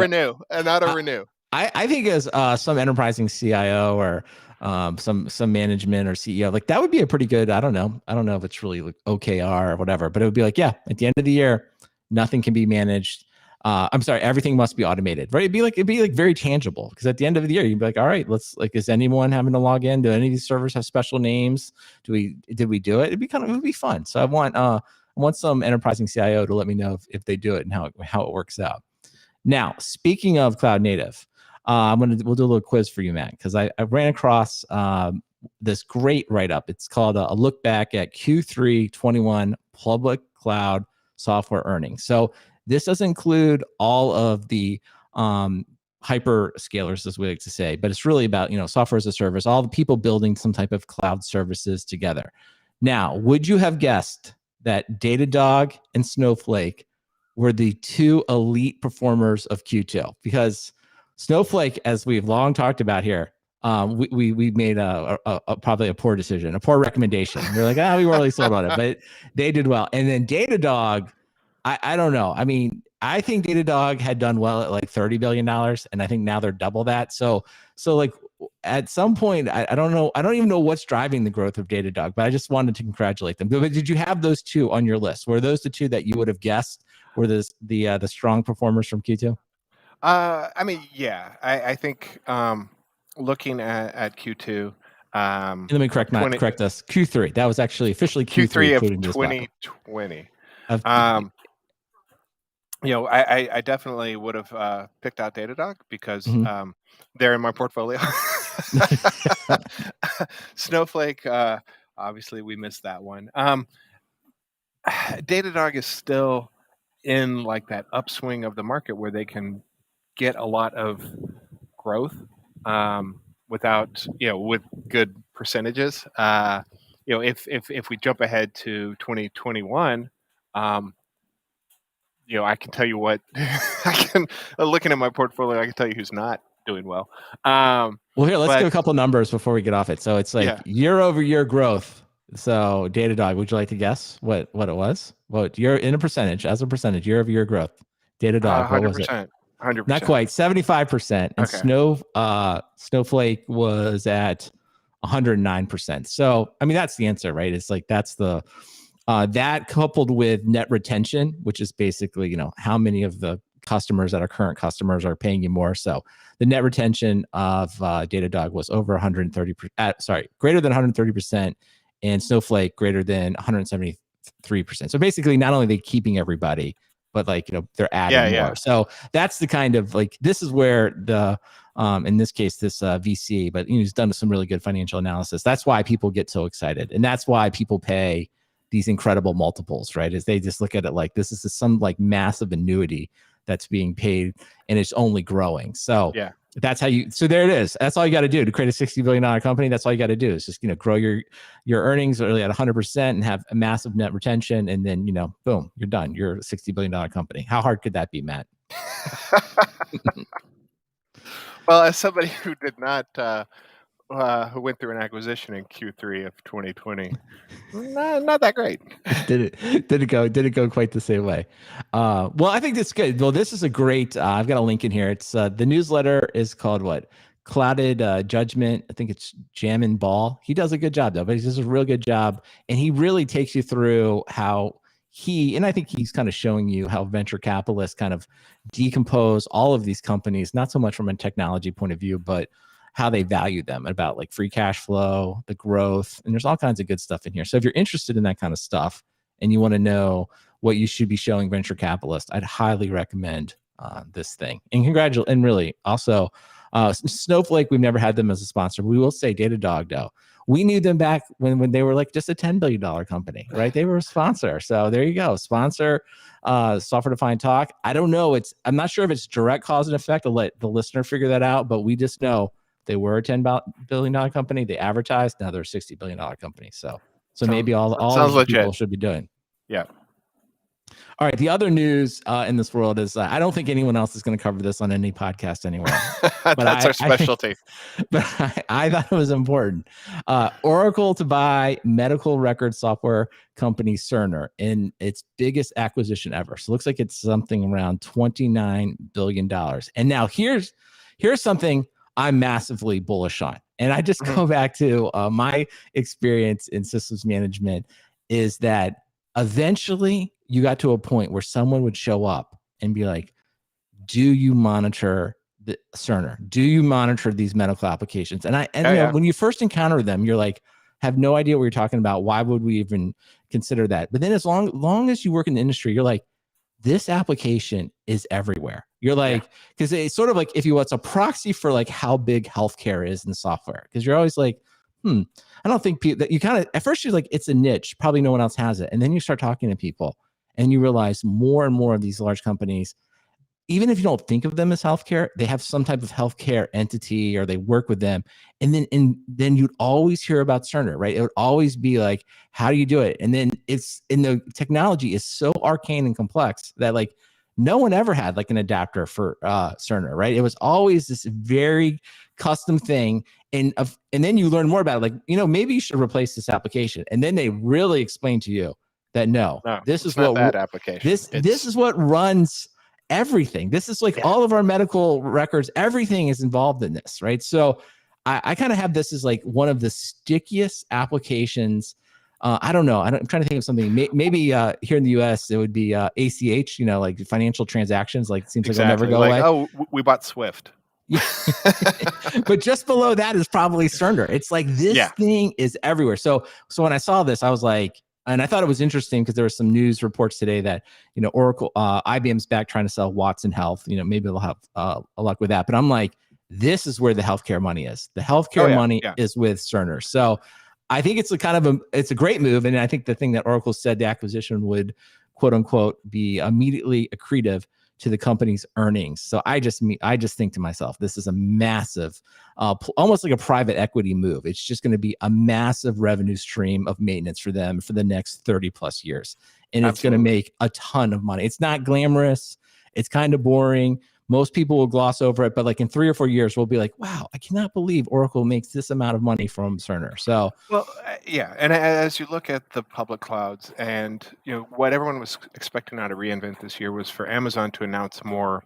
[SPEAKER 2] renew.
[SPEAKER 1] I think as some enterprising CIO or some management or CEO, like that would be a pretty good. I don't know if it's really like OKR or whatever, but it would be like, yeah, at the end of the year, nothing can be managed. I'm sorry, everything must be automated, right? It'd be like very tangible, because at the end of the year, you'd be like, all right, is anyone having to log in? Do any of these servers have special names? Did we do it? It would be fun. So I want some enterprising CIO to let me know if they do it and how it works out. Now, speaking of cloud native, we'll do a little quiz for you, Matt, because I ran across this great write-up. It's called a look back at Q3 21 public cloud software earnings. So this does include all of the hyperscalers, as we like to say, but it's really about software as a service, all the people building some type of cloud services together. Now, would you have guessed that Datadog and Snowflake were the two elite performers of Q2? Because Snowflake, as we've long talked about here, we made probably a poor decision, a poor recommendation. We're like, we weren't really sold on it, but they did well. And then Datadog, I don't know. I mean, I think Datadog had done well at like $30 billion, and I think now they're double that. So like at some point, I don't know. I don't even know what's driving the growth of Datadog, but I just wanted to congratulate them. But did you have those two on your list? Were those the two that you would have guessed were the strong performers from Q2?
[SPEAKER 2] I mean, yeah, I think looking at Q2.
[SPEAKER 1] Let me correct us. Q3. That was actually officially
[SPEAKER 2] Q3 of 2020. I definitely would have picked out Datadog because they're in my portfolio. Snowflake, obviously we missed that one. Datadog is still in like that upswing of the market where they can get a lot of growth without with good percentages. If we jump ahead to 2021, I can tell you what looking at my portfolio, I can tell you who's not doing well.
[SPEAKER 1] Well, here, let's do a couple numbers before we get off it. So it's like year-over-year growth. So Datadog, would you like to guess what it was? What you're in a percentage, year-over-year growth? Datadog, what was it?
[SPEAKER 2] 100%.
[SPEAKER 1] Not quite, 75%. And
[SPEAKER 2] okay.
[SPEAKER 1] Snowflake was at 109%. So, I mean, that's the answer, right? It's like that's the that coupled with net retention, which is basically, how many of the customers that are current customers are paying you more. So the net retention of Datadog was over 130%, greater than 130%, and Snowflake greater than 173%. So basically, not only are they keeping everybody, but they're adding more. So that's the kind of this is where the in this case this VC, but he's done some really good financial analysis. That's why people get so excited, and that's why people pay these incredible multiples, right? Is they just look at it like this is some massive annuity that's being paid, and it's only growing. So That's how you. So there it is. That's all you got to do to create a $60 billion company. That's all you got to do is just grow your earnings early at 100% and have a massive net retention, and then boom, you're done. You're a $60 billion company. How hard could that be, Matt?
[SPEAKER 2] Well, as somebody who did not, who went through an acquisition in Q3 of 2020, not that great.
[SPEAKER 1] Did it go quite the same way? Well, I think that's good. Well, this is a great. I've got a link in here. It's the newsletter is called what? Clouded Judgment. I think it's Jam and Ball. He does a good job though, but he does a real good job, and he really takes you through how and I think he's kind of showing you how venture capitalists kind of decompose all of these companies, not so much from a technology point of view, but how they value them, about like free cash flow, the growth, and there's all kinds of good stuff in here. So if you're interested in that kind of stuff and you want to know what you should be showing venture capitalists, I'd highly recommend this thing. And congratulate, and really also Snowflake. We've never had them as a sponsor. We will say Datadog though. We knew them back when they were like just a $10 billion company, right? They were a sponsor. So there you go. Sponsor software defined talk. I don't know. I'm not sure if it's direct cause and effect. I'll let the listener figure that out, but we just know they were a $10 billion company. They advertised. Now they're a $60 billion company. So maybe all of the people should be doing.
[SPEAKER 2] Yeah.
[SPEAKER 1] All right. The other news in this world is I don't think anyone else is going to cover this on any podcast anywhere.
[SPEAKER 2] That's our specialty.
[SPEAKER 1] But I thought it was important. Oracle to buy medical record software company Cerner in its biggest acquisition ever. So it looks like it's something around $29 billion. And now here's something I'm massively bullish on. And I just go back to my experience in systems management is that eventually you got to a point where someone would show up and be like, do you monitor the Cerner? Do you monitor these medical applications? And when you first encounter them, you're like, have no idea what you're talking about. Why would we even consider that? But then as long as you work in the industry, you're like, this application is everywhere. You're like, because it's sort of like, if you will, it's a proxy for like how big healthcare is in software. Because you're always like, I don't think that you kind of, at first you're like, it's a niche, probably no one else has it. And then you start talking to people and you realize more and more of these large companies, even if you don't think of them as healthcare, they have some type of healthcare entity or they work with them. And then you'd always hear about Cerner, right? It would always be like, how do you do it? And then the technology is so arcane and complex that like no one ever had like an adapter for Cerner, right? It was always this very custom thing. And then you learn more about it. Like, maybe you should replace this application. And then they really explain to you that this is what
[SPEAKER 2] that application.
[SPEAKER 1] This is what runs everything. This is like all of our medical records. Everything is involved in this, right? So I kind of have this as like one of the stickiest applications. I don't know. I'm trying to think of something. Maybe here in the U.S. it would be ACH. Like financial transactions. Like it seems like it'll never go away.
[SPEAKER 2] Oh, we bought Swift.
[SPEAKER 1] Yeah. But just below that is probably Cerner. It's like this thing is everywhere. So when I saw this, I was like, and I thought it was interesting because there were some news reports today that, Oracle, IBM's back trying to sell Watson Health. Maybe they'll have a luck with that. But I'm like, this is where the healthcare money is. The healthcare money is with Cerner. So I think it's it's a great move. And I think the thing that Oracle said the acquisition would, quote unquote, be immediately accretive to the company's earnings. So I just think to myself, this is a massive, almost like a private equity move. It's just going to be a massive revenue stream of maintenance for them for the next 30 plus years. And It's going to make a ton of money. It's not glamorous. It's kind of boring. Most people will gloss over it, but like in 3 or 4 years, we'll be like, wow, I cannot believe Oracle makes this amount of money from Cerner. So,
[SPEAKER 2] and as you look at the public clouds and, what everyone was expecting now to reinvent this year was for Amazon to announce more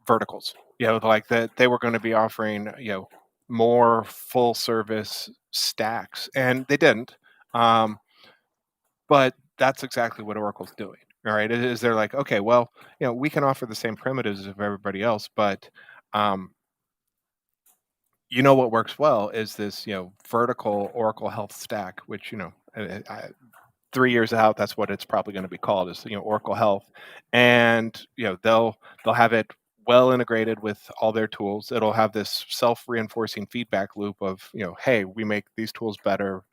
[SPEAKER 2] verticals, like that they were going to be offering, more full service stacks, and they didn't. But that's exactly what Oracle's doing. All right. Is they're like, okay, well, we can offer the same primitives of everybody else, but what works well is this, vertical Oracle Health stack, which, 3 years out, that's what it's probably going to be called, is Oracle Health, and they'll have it well integrated with all their tools. It'll have this self-reinforcing feedback loop of hey, we make these tools better.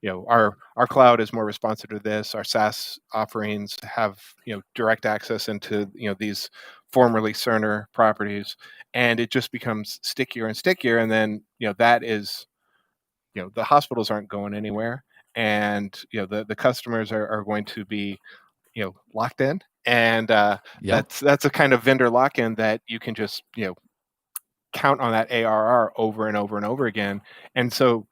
[SPEAKER 2] our cloud is more responsive to this. Our SaaS offerings have direct access into these formerly Cerner properties, and it just becomes stickier and stickier. And then that is the hospitals aren't going anywhere, and the customers are going to be locked in, and
[SPEAKER 1] Yep.
[SPEAKER 2] that's a kind of vendor lock-in that you can just count on that ARR over and over and over again. And so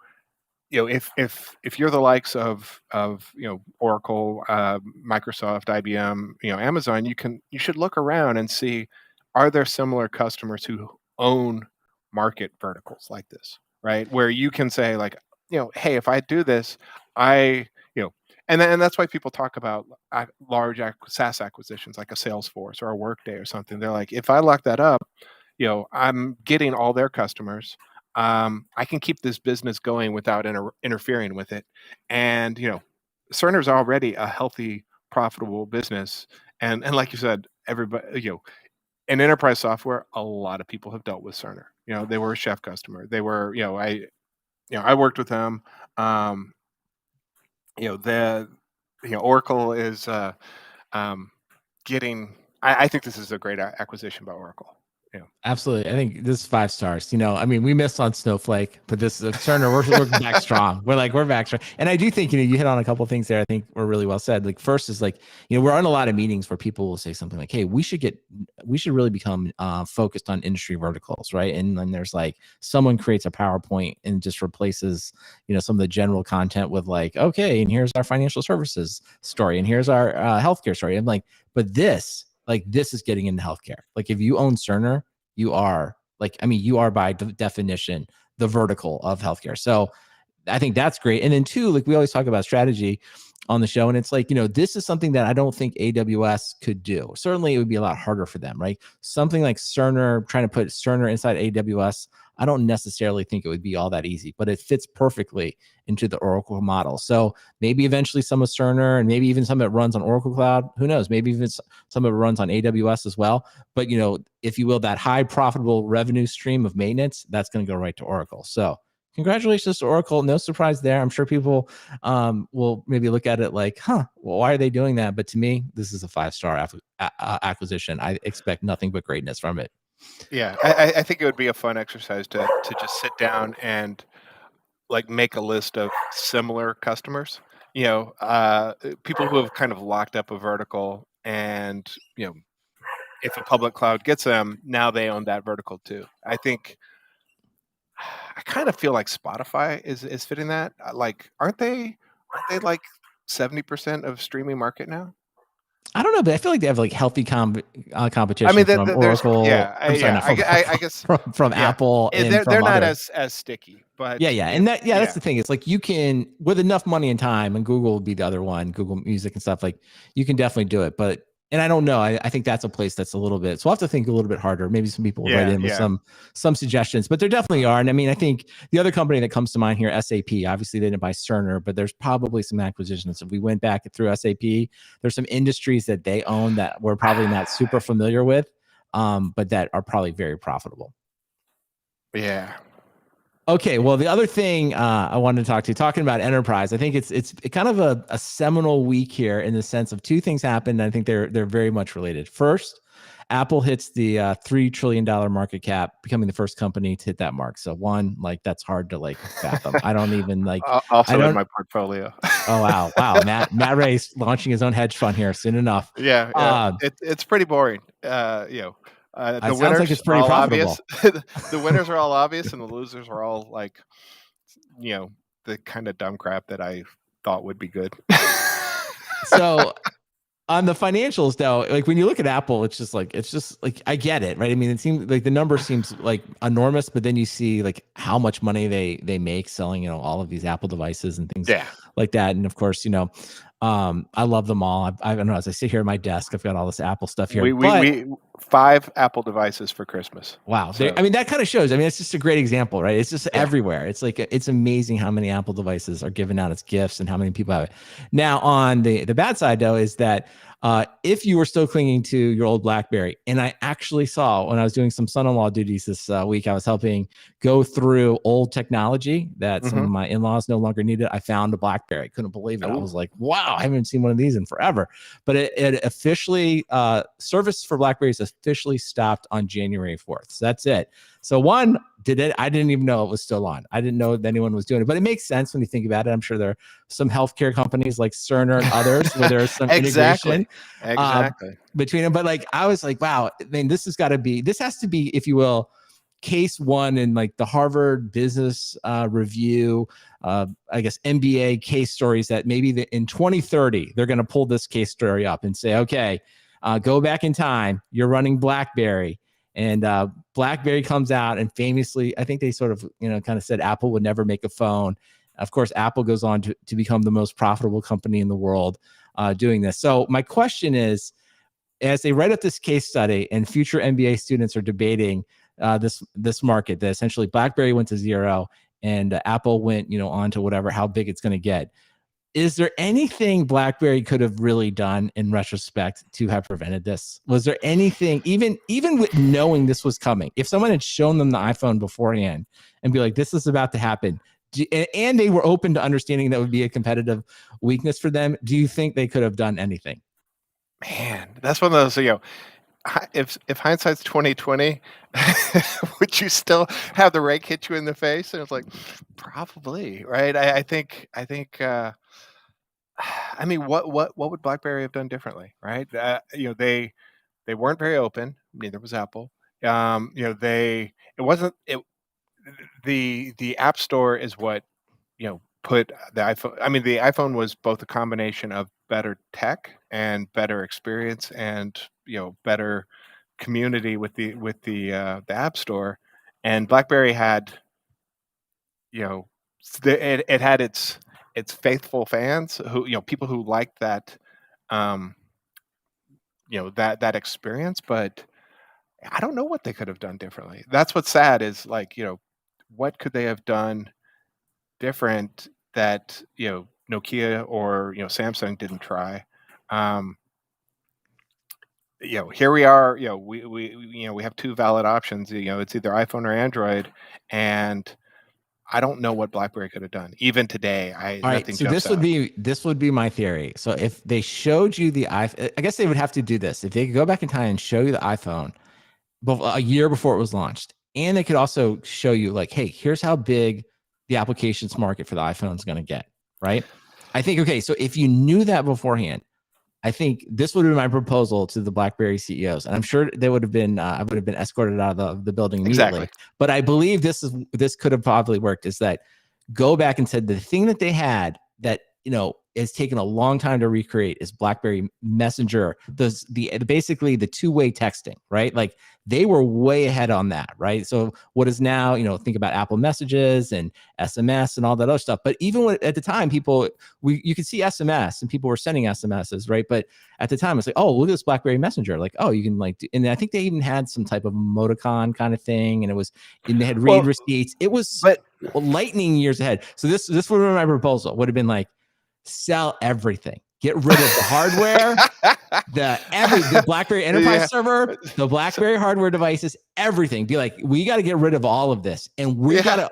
[SPEAKER 2] if you're the likes of Oracle, Microsoft, IBM, Amazon, you should look around and see, are there similar customers who own market verticals like this, right? Where you can say like, hey, if I do this, I and that's why people talk about large SaaS acquisitions like a Salesforce or a Workday or something. They're like, if I lock that up, I'm getting all their customers. I can keep this business going without interfering with it. And Cerner's already a healthy, profitable business. And like you said, everybody, in enterprise software, a lot of people have dealt with Cerner. They were a chef customer. They were, I worked with them. Um, the Oracle is getting. I think this is a great acquisition by Oracle.
[SPEAKER 1] Absolutely. I think this is 5 stars. I mean, we missed on Snowflake, but this is Cerner. We're back strong. We're back strong. And I do think, you hit on a couple of things there. I think were really well said. Like first is like, we're on a lot of meetings where people will say something like, hey, we should really become focused on industry verticals. Right. And then there's like someone creates a PowerPoint and just replaces, some of the general content with like, okay, and here's our financial services story. And here's our healthcare story. I'm like, but this is getting into healthcare. Like if you own Cerner, you are you are by definition the vertical of healthcare. So I think that's great. And then 2, like we always talk about strategy on the show, and it's like, this is something that I don't think AWS could do. Certainly it would be a lot harder for them, right? Something like Cerner, trying to put Cerner inside AWS, I don't necessarily think it would be all that easy, but it fits perfectly into the Oracle model. So maybe eventually some of Cerner, and maybe even some that runs on Oracle Cloud, who knows, maybe even some of it runs on AWS as well. But, if you will, that high profitable revenue stream of maintenance, that's going to go right to Oracle. So congratulations to Oracle. No surprise there. I'm sure people will maybe look at it like, well, why are they doing that? But to me, this is a 5-star acquisition. I expect nothing but greatness from it.
[SPEAKER 2] Yeah, I think it would be a fun exercise to just sit down and like make a list of similar customers. People who have kind of locked up a vertical, and if a public cloud gets them, now they own that vertical too. I kind of feel like Spotify is fitting that. Like, aren't they like 70% of streaming market now?
[SPEAKER 1] I don't know, but I feel like they have like healthy
[SPEAKER 2] I
[SPEAKER 1] competition
[SPEAKER 2] mean,
[SPEAKER 1] from
[SPEAKER 2] there's
[SPEAKER 1] Oracle. I'm sorry, not from
[SPEAKER 2] I guess
[SPEAKER 1] from
[SPEAKER 2] yeah.
[SPEAKER 1] Apple and
[SPEAKER 2] They're
[SPEAKER 1] from
[SPEAKER 2] not
[SPEAKER 1] other.
[SPEAKER 2] as sticky, but
[SPEAKER 1] Yeah, and that's the thing. It's like you can, with enough money and time, and Google would be the other one, Google Music and stuff. Like you can definitely do it, but. And I don't know. I think that's a place that's a little bit. So we'll have to think a little bit harder. Maybe some people will write in with some suggestions, but there definitely are. And I mean, I think the other company that comes to mind here, SAP. Obviously, they didn't buy Cerner, but there's probably some acquisitions. If we went back through SAP, there's some industries that they own that we're probably not super familiar with, but that are probably very profitable.
[SPEAKER 2] Yeah.
[SPEAKER 1] Okay, well, the other thing I wanted to talking about enterprise, I think it's kind of a seminal week here in the sense of 2 things happened. I think they're very much related. First, Apple hits the $3 trillion market cap, becoming the first company to hit that mark. So one, like that's hard to fathom. I don't even
[SPEAKER 2] Also in my portfolio.
[SPEAKER 1] Oh wow, Matt Ray's launching his own hedge fund here soon enough.
[SPEAKER 2] Yeah. It's pretty boring.
[SPEAKER 1] It
[SPEAKER 2] The
[SPEAKER 1] sounds like
[SPEAKER 2] winners
[SPEAKER 1] it's
[SPEAKER 2] are
[SPEAKER 1] pretty
[SPEAKER 2] all
[SPEAKER 1] profitable.
[SPEAKER 2] obvious. The winners are all obvious, and the losers are all like, the kind of dumb crap that I thought would be good.
[SPEAKER 1] So on the financials though, like when you look at Apple, it's just like I get it, right? I mean, it seems like the number seems like enormous, but then you see like how much money they make selling, all of these Apple devices and things like that. And of course, I love them all. I don't know, as I sit here at my desk, I've got all this Apple stuff here.
[SPEAKER 2] 5 Apple devices for Christmas.
[SPEAKER 1] Wow.
[SPEAKER 2] So
[SPEAKER 1] I mean, that kind of shows. I mean, it's just a great example, right? It's just
[SPEAKER 2] yeah.
[SPEAKER 1] everywhere. It's like it's amazing how many Apple devices are given out as gifts and how many people have it. Now, on the bad side, though, is that if you were still clinging to your old BlackBerry, and I actually saw when I was doing some son-in-law duties this week, I was helping go through old technology that some of
[SPEAKER 2] Mhm.
[SPEAKER 1] my in-laws no longer needed. I found a BlackBerry. I couldn't believe it. I
[SPEAKER 2] Ooh.
[SPEAKER 1] was like, wow, I haven't seen one of these in forever. But it officially service for BlackBerries officially stopped on January 4th. So that's it. So one did it. I didn't even know it was still on. I didn't know that anyone was doing it, but it makes sense when you think about it. I'm sure there are some healthcare companies like Cerner and others where there's some integration
[SPEAKER 2] Exactly. Exactly.
[SPEAKER 1] between them. But like, I was like, wow, I mean, this has to be, if you will, case one in like the Harvard Business Review, I guess MBA case stories that maybe in 2030 they're going to pull this case story up and say, okay, go back in time. You're running BlackBerry, and BlackBerry comes out and famously, I think they sort of kind of said Apple would never make a phone. Of course, Apple goes on to become the most profitable company in the world doing this. So my question is, as they write up this case study and future MBA students are debating this market, that essentially BlackBerry went to zero and Apple went on to whatever, how big it's going to get. Is there anything BlackBerry could have really done in retrospect to have prevented this? Was there anything, even with knowing this was coming, if someone had shown them the iPhone beforehand and be like, this is about to happen, and they were open to understanding that would be a competitive weakness for them, do you think they could have done anything?
[SPEAKER 2] Man, that's one of those, if hindsight's 2020, would you still have the rake hit you in the face? And it's like, probably, right? I think, I mean, what would BlackBerry have done differently, right? They weren't very open, neither was Apple. They it wasn't it the App Store is what, put the iPhone. I mean, the iPhone was both a combination of better tech and better experience and, better community with the App Store, and BlackBerry had, you know, it had its faithful fans who, people who liked that, um, that experience, but I don't know what they could have done differently. That's what's sad is like, what could they have done different that, Nokia or, Samsung didn't try? Um, Here we are, we have 2 valid options, it's either iPhone or Android, and I don't know what BlackBerry could have done. Even today, I
[SPEAKER 1] All right,
[SPEAKER 2] nothing
[SPEAKER 1] so
[SPEAKER 2] jumps
[SPEAKER 1] this would
[SPEAKER 2] out.
[SPEAKER 1] be my theory. So if they showed you the iPhone, I guess they would have to do this. If they could go back in time and show you the iPhone a year before it was launched, and they could also show you like, hey, here's how big the applications market for the iPhone is going to get, right? I think, okay, so if you knew that beforehand, I think this would have been my proposal to the BlackBerry CEOs, and I'm sure they would have been. I would have been escorted out of the building
[SPEAKER 2] Exactly.
[SPEAKER 1] immediately. But I believe this could have probably worked. Is that go back and said the thing that they had that has taken a long time to recreate is BlackBerry Messenger. The basically the two-way texting, right? Like they were way ahead on that, right? So what is now, think about Apple Messages and SMS and all that other stuff. But even at the time, you could see SMS and people were sending SMSs, right? But at the time, it's like, oh, look at this BlackBerry Messenger. Like, oh, you can and I think they even had some type of emoticon kind of thing, and they had read
[SPEAKER 2] Well,
[SPEAKER 1] receipts. It was
[SPEAKER 2] but
[SPEAKER 1] lightning years ahead. So this would have been my proposal. Would have been like, sell everything, get rid of the hardware, the BlackBerry Enterprise
[SPEAKER 2] yeah.
[SPEAKER 1] server, the
[SPEAKER 2] So
[SPEAKER 1] BlackBerry hardware devices, everything. Be like, we got to get rid of all of this, and we got
[SPEAKER 2] yeah.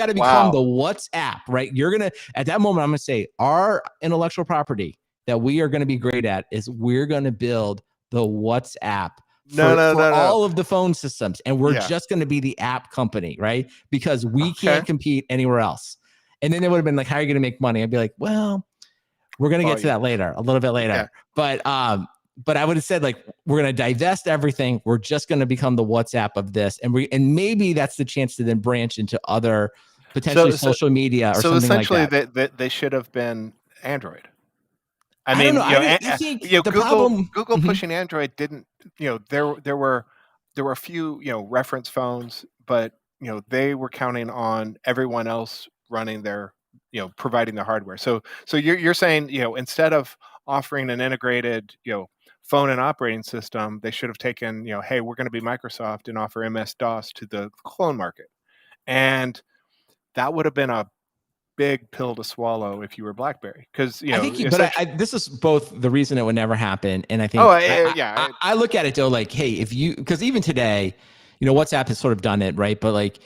[SPEAKER 1] to become the
[SPEAKER 2] Wow.
[SPEAKER 1] WhatsApp, right? You're gonna at that moment, I'm gonna say our intellectual property that we are gonna be great at is we're gonna build the WhatsApp
[SPEAKER 2] No, no,
[SPEAKER 1] for
[SPEAKER 2] no, no.
[SPEAKER 1] all of the phone systems, and we're
[SPEAKER 2] Yeah.
[SPEAKER 1] just gonna be the app company, right? Because we
[SPEAKER 2] Okay.
[SPEAKER 1] can't compete anywhere else. And then they would have been like, how are you going to make money? I'd be like, well, we're going to get
[SPEAKER 2] Well,
[SPEAKER 1] to that later, a little bit
[SPEAKER 2] yeah.
[SPEAKER 1] later. But I would have said like, we're going to divest everything. We're just going to become the WhatsApp of this. And maybe that's the chance to then branch into other potentially
[SPEAKER 2] So so
[SPEAKER 1] social media or
[SPEAKER 2] so
[SPEAKER 1] something like
[SPEAKER 2] essentially
[SPEAKER 1] that.
[SPEAKER 2] they should have been Android. I
[SPEAKER 1] I don't
[SPEAKER 2] mean,
[SPEAKER 1] know. I think the
[SPEAKER 2] Google
[SPEAKER 1] problem.
[SPEAKER 2] Google
[SPEAKER 1] Mhm.
[SPEAKER 2] pushing Android didn't, there were a few, reference phones, but, they were counting on everyone else running their, providing the hardware. So you're saying, instead of offering an integrated, phone and operating system, they should have taken, hey, we're going to be Microsoft and offer MS-DOS to the clone market. And that would have been a big pill to swallow if you were BlackBerry, because
[SPEAKER 1] I think, this is both the reason it would never happen, and I think I look at it though like, hey, because even today, WhatsApp has sort of done it, right? But like,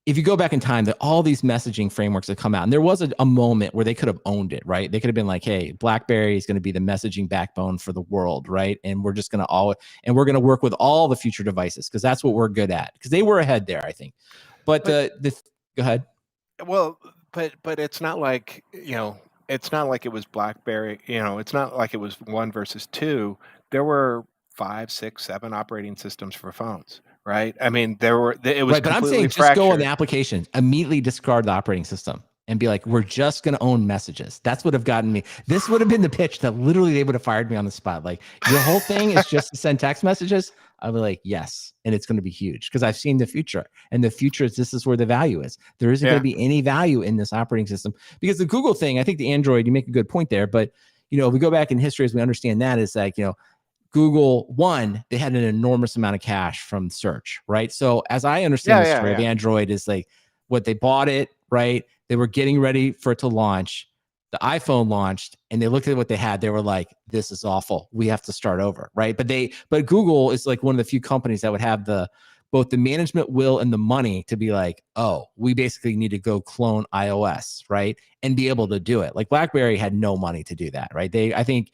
[SPEAKER 1] if you go back in time, that all these messaging frameworks have come out, and there was a moment where they could have owned it, right? They could have been like, hey, BlackBerry is going to be the messaging backbone for the world, right? And we're just going to we're going to work with all the future devices because that's what we're good at. Because they were ahead there, I think. But go ahead.
[SPEAKER 2] Well, but it's not like, it's not like it was BlackBerry, it's not like it was one versus two. There were 5, 6, 7 operating systems for phones, right? I mean, it was
[SPEAKER 1] right, but I'm saying just go on the application, immediately discard the operating system and be like, we're just going to own messages. That's what have gotten me. This would have been the pitch that literally they would have fired me on the spot. Like, your whole thing is just to send text messages. I'll be like, yes. And it's going to be huge because I've seen the future, and the future is this is where the value is. There isn't going to be any value in this operating system because the Google thing, I think the Android, you make a good point there. But, if we go back in history, as we understand that, is like, Google, one, they had an enormous amount of cash from search, right? So as I understand the story of Android is like what they bought it, right? They were getting ready for it to launch. The iPhone launched and they looked at what they had. They were like, this is awful. We have to start over, right? But Google is like one of the few companies that would have both the management will and the money to be like, oh, we basically need to go clone iOS, right? And be able to do it. Like BlackBerry had no money to do that, right? I think,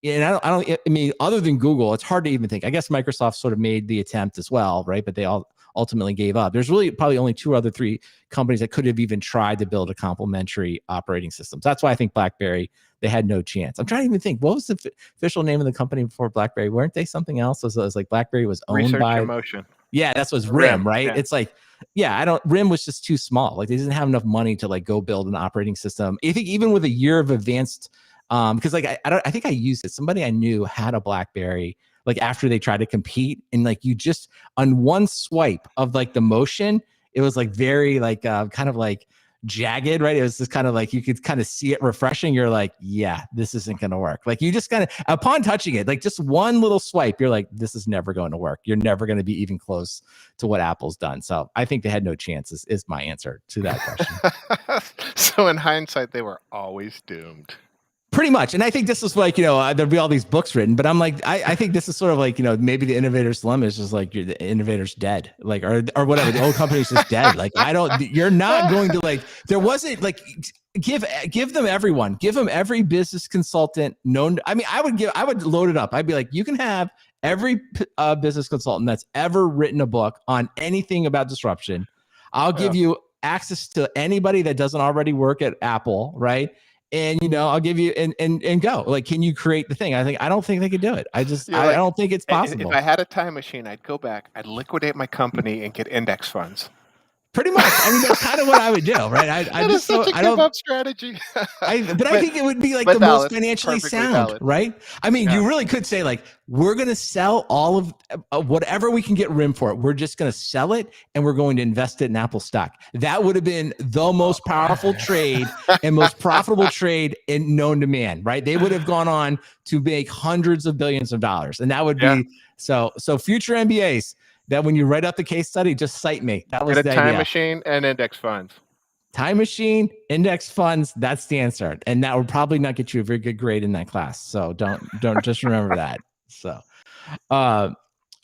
[SPEAKER 1] and I mean, other than Google, it's hard to even think. I guess Microsoft sort of made the attempt as well, right? But they all ultimately gave up. There's really probably only 2 or 3 companies that could have even tried to build a complementary operating system. So that's why I think BlackBerry, they had no chance. I'm trying to even think, what was the official name of the company before BlackBerry? Weren't they something else? It was like BlackBerry was owned
[SPEAKER 2] Research
[SPEAKER 1] by
[SPEAKER 2] Emotion.
[SPEAKER 1] Yeah, that's was RIM, right? Yeah. It's like, RIM was just too small. Like, they didn't have enough money to like go build an operating system. I think even with a year of advanced, because like I think I used it. Somebody I knew had a BlackBerry, like after they tried to compete, and like you just on one swipe of like the motion, it was like very like kind of like jagged, right? It was just kind of like you could kind of see it refreshing. You're like, yeah, this isn't going to work. Like, you just kind of upon touching it, like just one little swipe, you're like, this is never going to work. You're never going to be even close to what Apple's done. So I think they had no chances is my answer to that question.
[SPEAKER 2] So in hindsight, they were always doomed.
[SPEAKER 1] Pretty much. And I think this is like, there'll be all these books written, but I'm like, I think this is sort of like, maybe the innovator's dilemma is just like, the innovator's dead, like, or whatever. The old company's just dead. Like, you're not going to like, there wasn't like, give them everyone, give them every business consultant known. I mean, I would load it up. I'd be like, you can have every business consultant that's ever written a book on anything about disruption. I'll give you access to anybody that doesn't already work at Apple, right? And I'll give you and go. Like, can you create the thing? I don't think they could do it. I don't think it's possible.
[SPEAKER 2] If I had a time machine, I'd go back, I'd liquidate my company and get index funds.
[SPEAKER 1] Pretty much. I mean, that's kind of what I would do, right?
[SPEAKER 2] I just such a give up strategy.
[SPEAKER 1] I think it would be like the most financially sound, valid. Right? I mean, you really could say like, we're going to sell all of whatever we can get RIM for it. We're just going to sell it and we're going to invest it in Apple stock. That would have been the most powerful trade and most profitable trade in known to man, right? They would have gone on to make hundreds of billions of dollars. And that would be so future MBAs. That when you write out the case study, just cite me. That was
[SPEAKER 2] the idea. Time machine and index funds.
[SPEAKER 1] Time machine, index funds. That's the answer, and that would probably not get you a very good grade in that class. So don't just remember that. So, all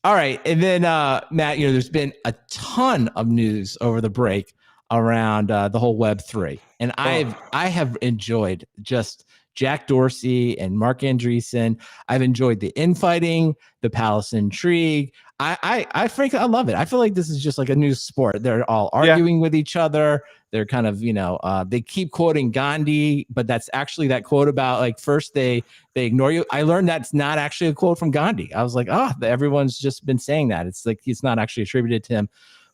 [SPEAKER 1] right, and then Matt, there's been a ton of news over the break around the whole Web3, and I have enjoyed just Jack Dorsey and Mark Andreessen. I've enjoyed the infighting, the palace intrigue. I frankly, I love it. I feel like this is just like a new sport. They're all arguing with each other. They're kind of, they keep quoting Gandhi, but that's actually that quote about like, first they ignore you. I learned that's not actually a quote from Gandhi. I was like, everyone's just been saying that. It's like, it's not actually attributed to him,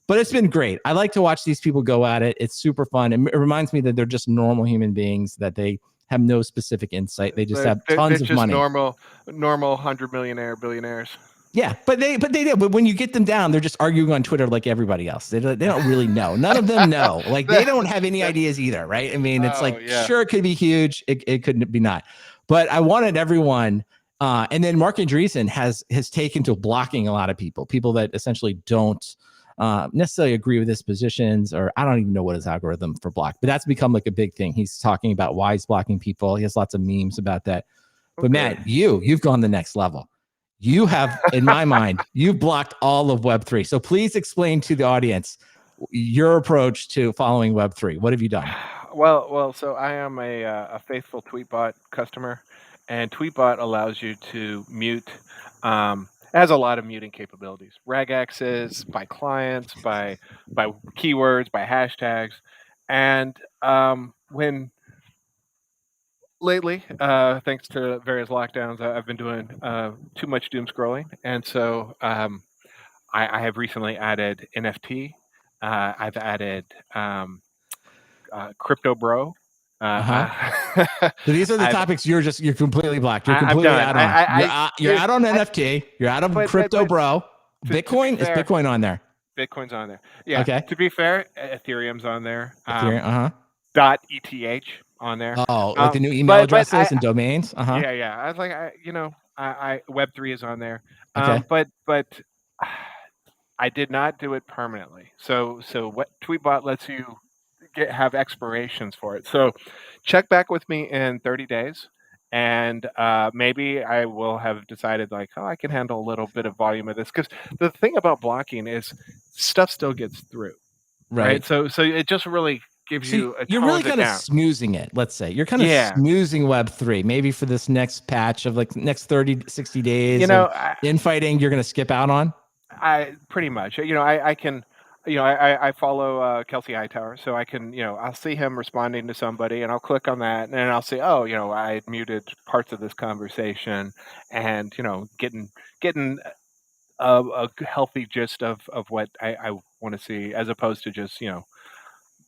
[SPEAKER 1] but it's been great. I like to watch these people go at it. It's super fun. It reminds me that they're just normal human beings, that they have no specific insight. They just have tons of money.
[SPEAKER 2] Normal 100 millionaire billionaires.
[SPEAKER 1] Yeah, but they do. But when you get them down, they're just arguing on Twitter like everybody else. They don't really know. None of them know. Like, they don't have any ideas either, right? I mean, it's sure, it could be huge. It could be not. But I wanted everyone And then Mark Andreessen has taken to blocking a lot of people that essentially don't necessarily agree with his positions, or I don't even know what his algorithm for block, but that's become like a big thing. He's talking about why he's blocking people. He has lots of memes about that. But
[SPEAKER 2] Okay.
[SPEAKER 1] Matt, you've gone the next level. You have, in my mind, you've blocked all of Web3. So please explain to the audience your approach to following Web3. What have you done?
[SPEAKER 2] Well. So I am a faithful Tweetbot customer, and Tweetbot allows you to mute. It has a lot of muting capabilities. Regexes by clients, by keywords, by hashtags, and when lately, thanks to various lockdowns, I've been doing too much doom scrolling, and so I have recently added NFT. I've added Crypto Bro.
[SPEAKER 1] Uh-huh. So these are the
[SPEAKER 2] I've
[SPEAKER 1] topics you're completely blocked. You're
[SPEAKER 2] I'm
[SPEAKER 1] completely
[SPEAKER 2] done.
[SPEAKER 1] out on. You're
[SPEAKER 2] Dude,
[SPEAKER 1] out on NFT. You're out of
[SPEAKER 2] but
[SPEAKER 1] crypto, bro.
[SPEAKER 2] to be
[SPEAKER 1] Bitcoin is
[SPEAKER 2] fair,
[SPEAKER 1] Bitcoin on there.
[SPEAKER 2] Bitcoin's on there. Yeah.
[SPEAKER 1] Okay.
[SPEAKER 2] To be fair, Ethereum's on there.
[SPEAKER 1] Ethereum. Uh
[SPEAKER 2] Dot ETH on there.
[SPEAKER 1] huh. Oh, like the new email
[SPEAKER 2] But
[SPEAKER 1] addresses and domains. Uh huh.
[SPEAKER 2] yeah. I was like, I Web3 is on there.
[SPEAKER 1] Okay.
[SPEAKER 2] But I did not do it permanently. So what Tweetbot lets you have expirations for it. So check back with me in 30 days, and maybe I will have decided like, oh, I can handle a little bit of volume of this. Because the thing about blocking is stuff still gets through, right?
[SPEAKER 1] Right.
[SPEAKER 2] So it just really gives
[SPEAKER 1] So
[SPEAKER 2] you a
[SPEAKER 1] you're really
[SPEAKER 2] tones it
[SPEAKER 1] kind of
[SPEAKER 2] down.
[SPEAKER 1] snoozing it. Let's say you're kind of
[SPEAKER 2] Yeah,
[SPEAKER 1] snoozing Web3. Maybe for this next patch of like next 30, 60
[SPEAKER 2] you
[SPEAKER 1] days
[SPEAKER 2] know,
[SPEAKER 1] of infighting, you're going to skip out on.
[SPEAKER 2] I pretty much, I can, I follow Kelsey Hightower, so I can, I'll see him responding to somebody, and I'll click on that, and then I'll say, oh, I muted parts of this conversation, and getting a healthy gist of what I want to see, as opposed to just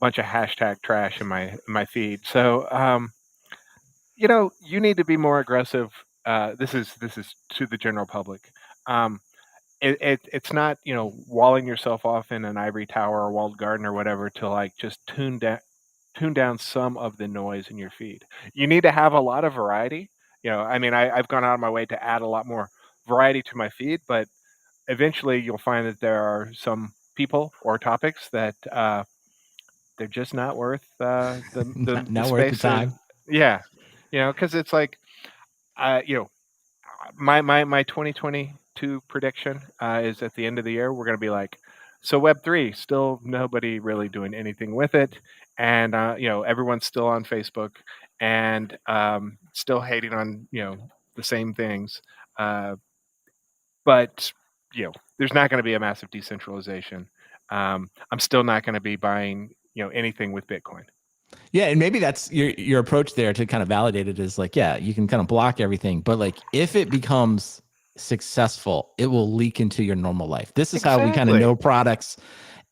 [SPEAKER 2] bunch of hashtag trash in my feed. So you need to be more aggressive. This is to the general public. Um, it's not walling yourself off in an ivory tower or walled garden or whatever to like just tune down some of the noise in your feed. You need to have a lot of variety. I mean, I've gone out of my way to add a lot more variety to my feed, but eventually you'll find that there are some people or topics that they're just not worth the
[SPEAKER 1] Not worth the
[SPEAKER 2] space.
[SPEAKER 1] time.
[SPEAKER 2] Yeah, because it's like uh, you know my 2022 prediction is at the end of the year we're going to be like, so Web3 still nobody really doing anything with it, and everyone's still on Facebook and still hating on the same things, uh, but there's not going to be a massive decentralization. I'm still not going to be buying anything with Bitcoin.
[SPEAKER 1] Yeah, and maybe that's your approach there to kind of validate it is like, yeah, you can kind of block everything, but like if it becomes successful, it will leak into your normal life. This is how we kind of
[SPEAKER 2] Exactly.
[SPEAKER 1] know products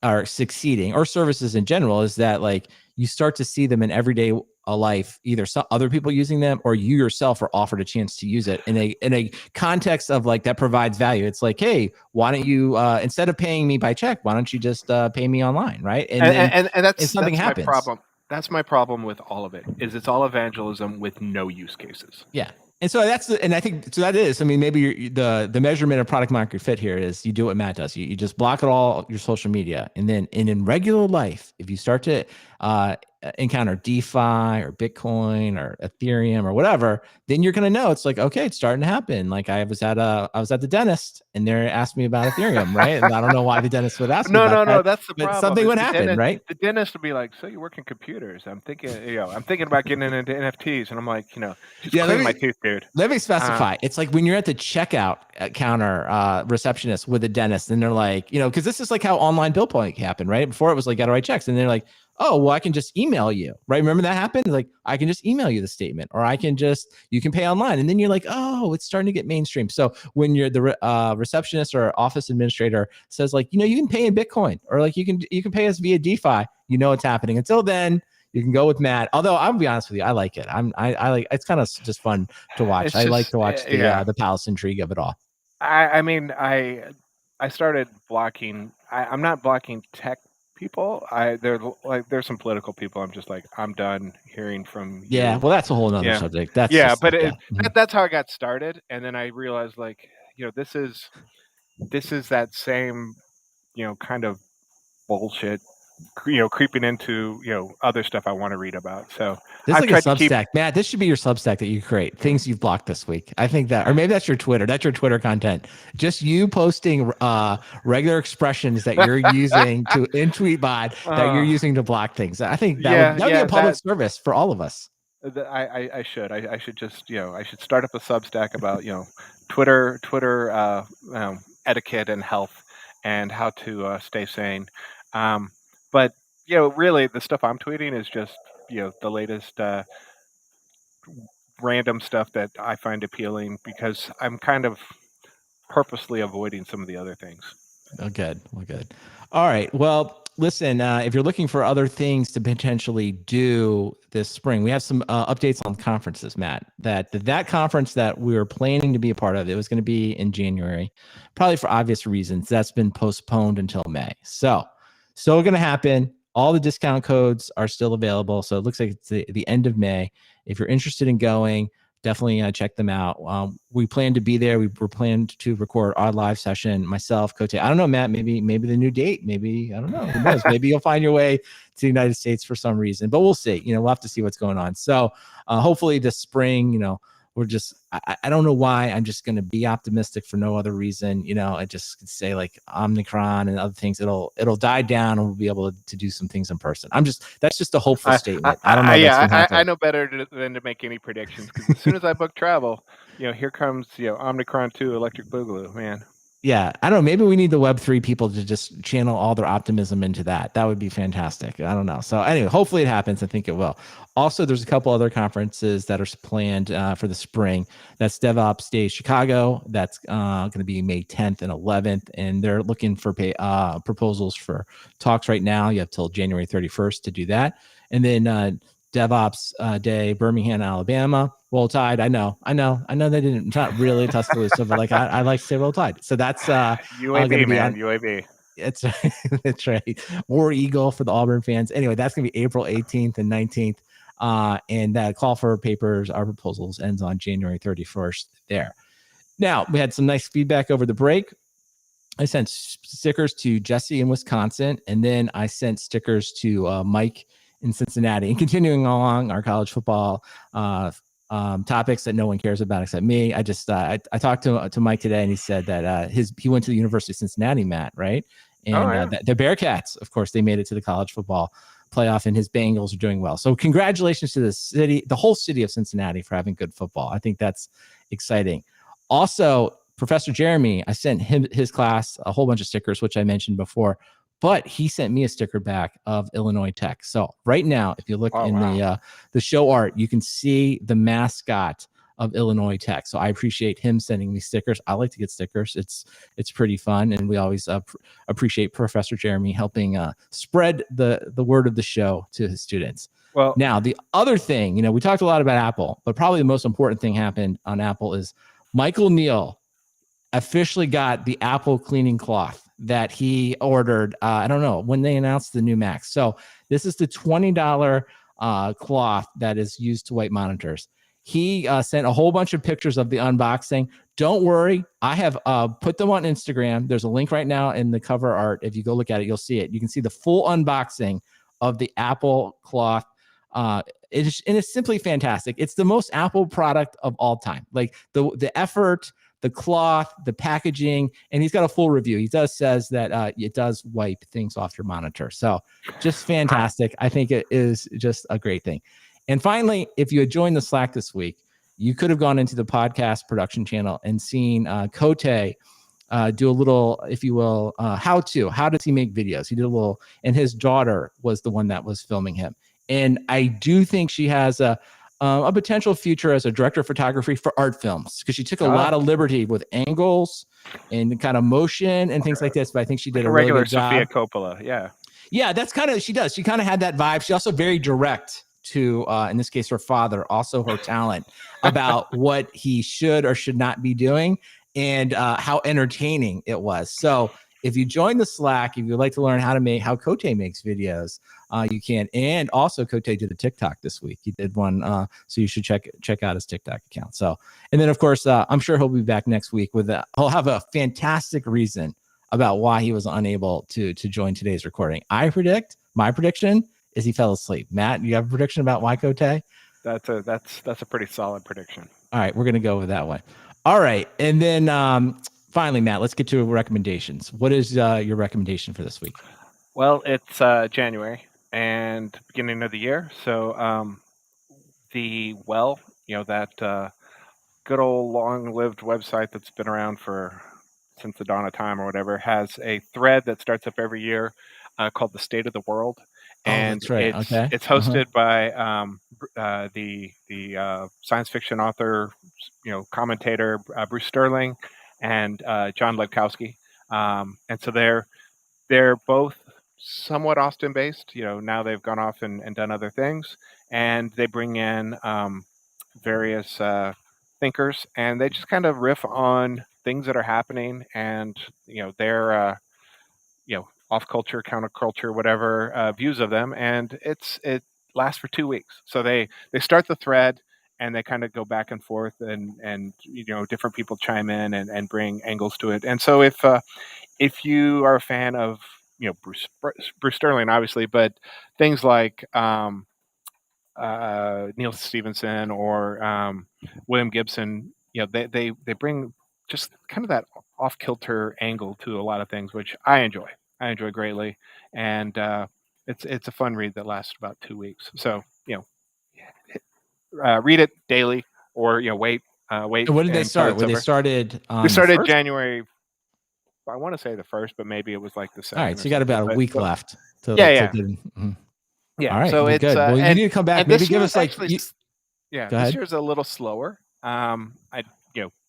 [SPEAKER 1] are succeeding, or services in general, is that like you start to see them in everyday life, either some other people using them or you yourself are offered a chance to use it in a context of like that provides value. It's like, hey, why don't you instead of paying me by check, why don't you just pay me online, right? And
[SPEAKER 2] and
[SPEAKER 1] then
[SPEAKER 2] and, and
[SPEAKER 1] and
[SPEAKER 2] that's
[SPEAKER 1] something
[SPEAKER 2] that's my
[SPEAKER 1] happens.
[SPEAKER 2] problem. That's my problem with all of it. Is it's all evangelism with no use cases.
[SPEAKER 1] Yeah. And so and I think so that is, I mean, maybe the measurement of product market fit here is you do what Matt does. You just block it all your social media. And then in regular life, if you start to encounter DeFi or Bitcoin or Ethereum or whatever, then you're going to know it's like, okay, it's starting to happen. Like I was at the dentist and they asked me about Ethereum, right? And I don't know why the dentist would ask me
[SPEAKER 2] No,
[SPEAKER 1] about
[SPEAKER 2] no,
[SPEAKER 1] that,
[SPEAKER 2] no. That's the
[SPEAKER 1] but
[SPEAKER 2] problem.
[SPEAKER 1] something
[SPEAKER 2] Is
[SPEAKER 1] would happen, right?
[SPEAKER 2] the dentist would be like, "So you work in computers?" I'm thinking about getting into NFTs, and I'm like, just
[SPEAKER 1] Yeah,
[SPEAKER 2] clean my tooth, dude.
[SPEAKER 1] let me
[SPEAKER 2] Uh,
[SPEAKER 1] specify. It's like when you're at the checkout counter receptionist with a dentist, and they're like, because this is like how online bill paying happened, right? Before it was like, gotta write checks. And they're like, oh, well, I can just email you, right? Remember that happened? Like, I can just email you the statement, or you can pay online. And then you're like, oh, it's starting to get mainstream. So when you're the receptionist or office administrator says like, you can pay in Bitcoin, or like you can pay us via DeFi, it's happening. Until then, you can go with Matt. Although I'll be honest with you, I like it. I like it's kind of just fun to watch.
[SPEAKER 2] it's
[SPEAKER 1] I like
[SPEAKER 2] just
[SPEAKER 1] to watch
[SPEAKER 2] yeah.
[SPEAKER 1] the palace intrigue of it all.
[SPEAKER 2] I mean, I started blocking. I'm not blocking tech people, there's some political people. I'm just like, I'm done hearing from
[SPEAKER 1] Yeah,
[SPEAKER 2] you.
[SPEAKER 1] well, that's a whole nother
[SPEAKER 2] Yeah,
[SPEAKER 1] subject. That's
[SPEAKER 2] yeah,
[SPEAKER 1] just
[SPEAKER 2] but
[SPEAKER 1] like, yeah. Mhm.
[SPEAKER 2] that's how I got started, and then I realized like, this is that same kind of bullshit, creeping into other stuff I want to read about. So
[SPEAKER 1] This is
[SPEAKER 2] I've
[SPEAKER 1] like a
[SPEAKER 2] tried to keep.
[SPEAKER 1] Substack. Matt, this should be your Substack that you create. Things you've blocked this week. I think that, or maybe that's your Twitter. That's your Twitter content. Just you posting regular expressions that you're using to in Tweetbot that you're
[SPEAKER 2] uh,
[SPEAKER 1] using to block things. I think
[SPEAKER 2] yeah,
[SPEAKER 1] that would be a
[SPEAKER 2] yeah,
[SPEAKER 1] public
[SPEAKER 2] that
[SPEAKER 1] service for all of us.
[SPEAKER 2] I should just I should start up a Substack about Twitter etiquette and health and how to stay sane. Um, but really, the stuff I'm tweeting is just the latest random stuff that I find appealing because I'm kind of purposely avoiding some of the other things.
[SPEAKER 1] Oh, good. Well, good. All right. Well, listen, if you're looking for other things to potentially do this spring, we have some updates on conferences, Matt. That conference that we were planning to be a part of, it was going to be in January, probably for obvious reasons. That's been postponed until May. So, still going to happen. All the discount codes are still available. So it looks like it's the end of May. If you're interested in going, definitely check them out. We plan to be there. We're planned to record our live session. Myself, Cote. I don't know, Matt. Maybe the new date. Maybe I don't know. Who knows? Maybe you'll find your way to the United States for some reason. But we'll see. We'll have to see what's going on. So hopefully this spring, we're just. I don't know why. I'm just going to be optimistic for no other reason. I just say like Omicron and other things. It'll die down, and we'll be able to do some things in person. That's just a hopeful statement. I don't know if that's going to happen.
[SPEAKER 2] I know better than to make any predictions because as soon as I book travel, here comes Omicron 2 Electric Boogaloo, man.
[SPEAKER 1] Yeah, I don't know. Maybe we need the Web3 people to just channel all their optimism into that. That would be fantastic. I don't know. So anyway, hopefully it happens. I think it will. Also, there's a couple other conferences that are planned for the spring. That's DevOps Day Chicago. That's going to be May 10th and 11th, and they're looking for proposals for talks right now. You have till January 31st to do that, and then DevOps Day, Birmingham, Alabama. Roll Tide. I know. They didn't. It's not really Tuscaloosa, but like I like to say Roll Tide. So that's
[SPEAKER 2] UAB,
[SPEAKER 1] going to be
[SPEAKER 2] man,
[SPEAKER 1] on.
[SPEAKER 2] UAB.
[SPEAKER 1] It's that's right. War Eagle for the Auburn fans. Anyway, that's going to be April 18th and 19th. And that call for papers, our proposals ends on January 31st there. Now, we had some nice feedback over the break. I sent stickers to Jesse in Wisconsin, and then I sent stickers to Mike in Cincinnati. And continuing along our college football topics that no one cares about except me, I just I talked to Mike today, and he said that he went to the University of Cincinnati, Matt, right? And the Bearcats, of course, they made it to the college football playoff, and his Bengals are doing well. So congratulations to the whole city of Cincinnati for having good football. I think that's exciting. Also, Professor Jeremy, I sent his class a whole bunch of stickers, which I mentioned before, but he sent me a sticker back of Illinois Tech. So right now, if you look the show art, you can see the mascot of Illinois Tech. So I appreciate him sending me stickers. I like to get stickers. It's pretty fun, and we always appreciate Professor Jeremy helping spread the word of the show to his students. Well, now the other thing, we talked a lot about Apple, but probably the most important thing happened on Apple is Michael Neal officially got the Apple cleaning cloth that he ordered. I don't know when they announced the new Macs. So this is the $20 cloth that is used to wipe monitors. He sent a whole bunch of pictures of the unboxing. Don't worry, I have put them on Instagram. There's a link right now in the cover art. If you go look at it, you'll see it. You can see the full unboxing of the Apple cloth. It's simply fantastic. It's the most Apple product of all time. Like the effort, the cloth, the packaging, and he's got a full review. He says that it does wipe things off your monitor. So just fantastic. I think it is just a great thing. And finally, if you had joined the Slack this week, you could have gone into the podcast production channel and seen Cote do a little, if you will, how does he make videos? He did a little, and his daughter was the one that was filming him. And I do think she has a potential future as a director of photography for art films, because she took a lot of liberty with angles and kind of motion and things like this. But I think she did a really good job.
[SPEAKER 2] Sofia Coppola,
[SPEAKER 1] yeah, that's kind of she does. She kind of had that vibe. She also very direct to, in this case, her father, also her talent about what he should or should not be doing and how entertaining it was. So if you join the Slack, if you'd like to learn how Cote makes videos, you can. And also Cote did a TikTok this week. He did one, so you should check out his TikTok account. So, and then of course, I'm sure he'll be back next week he'll have a fantastic reason about why he was unable to join today's recording. My prediction is he fell asleep. Matt, you have a prediction about why Cote?
[SPEAKER 2] That's a pretty solid prediction.
[SPEAKER 1] All right, we're gonna go with that one. All right, and then finally, Matt, let's get to recommendations. What is your recommendation for this week?
[SPEAKER 2] Well, it's January and beginning of the year, so that good old long-lived website that's been around since the dawn of time or whatever, has a thread that starts up every year called the State of the World, and
[SPEAKER 1] that's right.
[SPEAKER 2] it's hosted by the science fiction author, commentator Bruce Sterling and John Ledkowski, and so they're both somewhat Austin based. Now they've gone off and done other things, and they bring in various thinkers, and they just kind of riff on things that are happening, and their off culture, counterculture, whatever views of them, and it lasts for 2 weeks. So they start the thread, and they kind of go back and forth, and different people chime in and bring angles to it. And so if you are a fan of Bruce Sterling, obviously, but things like Neil Stevenson or William Gibson, they bring just kind of that off kilter angle to a lot of things, which I enjoy greatly, and it's a fun read that lasts about 2 weeks. So read it daily, or wait.
[SPEAKER 1] And when did they start? When they started
[SPEAKER 2] January. I want to say the 1st, but maybe it was like the 2nd.
[SPEAKER 1] All right, so you got about a week left.
[SPEAKER 2] Yeah.
[SPEAKER 1] All right,
[SPEAKER 2] so it's
[SPEAKER 1] good. Well, you need to come back. Maybe give us
[SPEAKER 2] this year's a little slower.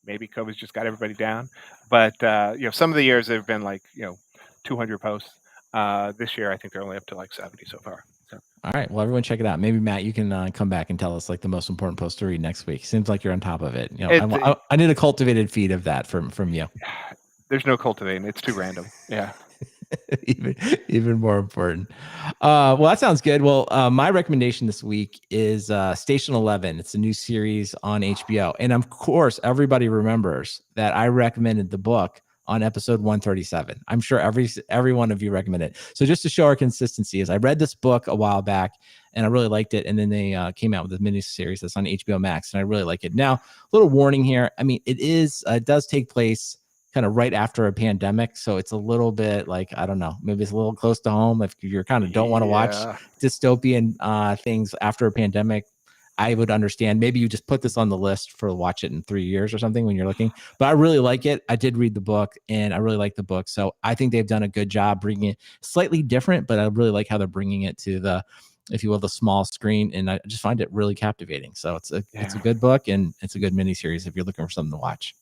[SPEAKER 2] Maybe COVID's just got everybody down, but some of the years they've been like 200 posts. This year I think they're only up to like 70 so far. So.
[SPEAKER 1] All right, well, everyone check it out. Maybe Matt, you can come back and tell us like the most important post to read next week. Seems like you're on top of it. I need a cultivated feed of that from you.
[SPEAKER 2] There's no cultivating. It's too random. Yeah.
[SPEAKER 1] even more important. Well, that sounds good. Well, my recommendation this week is Station 11. It's a new series on HBO. And of course, everybody remembers that I recommended the book on episode 137. I'm sure every one of you recommended it. So just to show our consistency, is I read this book a while back and I really liked it. And then they came out with a mini series that's on HBO Max, and I really like it. Now, a little warning here. I mean, it does take place kind of right after a pandemic. So it's a little bit like, I don't know, maybe it's a little close to home. If you're kind of don't want to watch dystopian things after a pandemic, I would understand. Maybe you just put this on the list for watch it in 3 years or something when you're looking. But I really like it. I did read the book and I really like the book. So I think they've done a good job bringing it slightly different, but I really like how they're bringing it to the, if you will, the small screen. And I just find it really captivating. So it's a good book, and it's a good miniseries if you're looking for something to watch.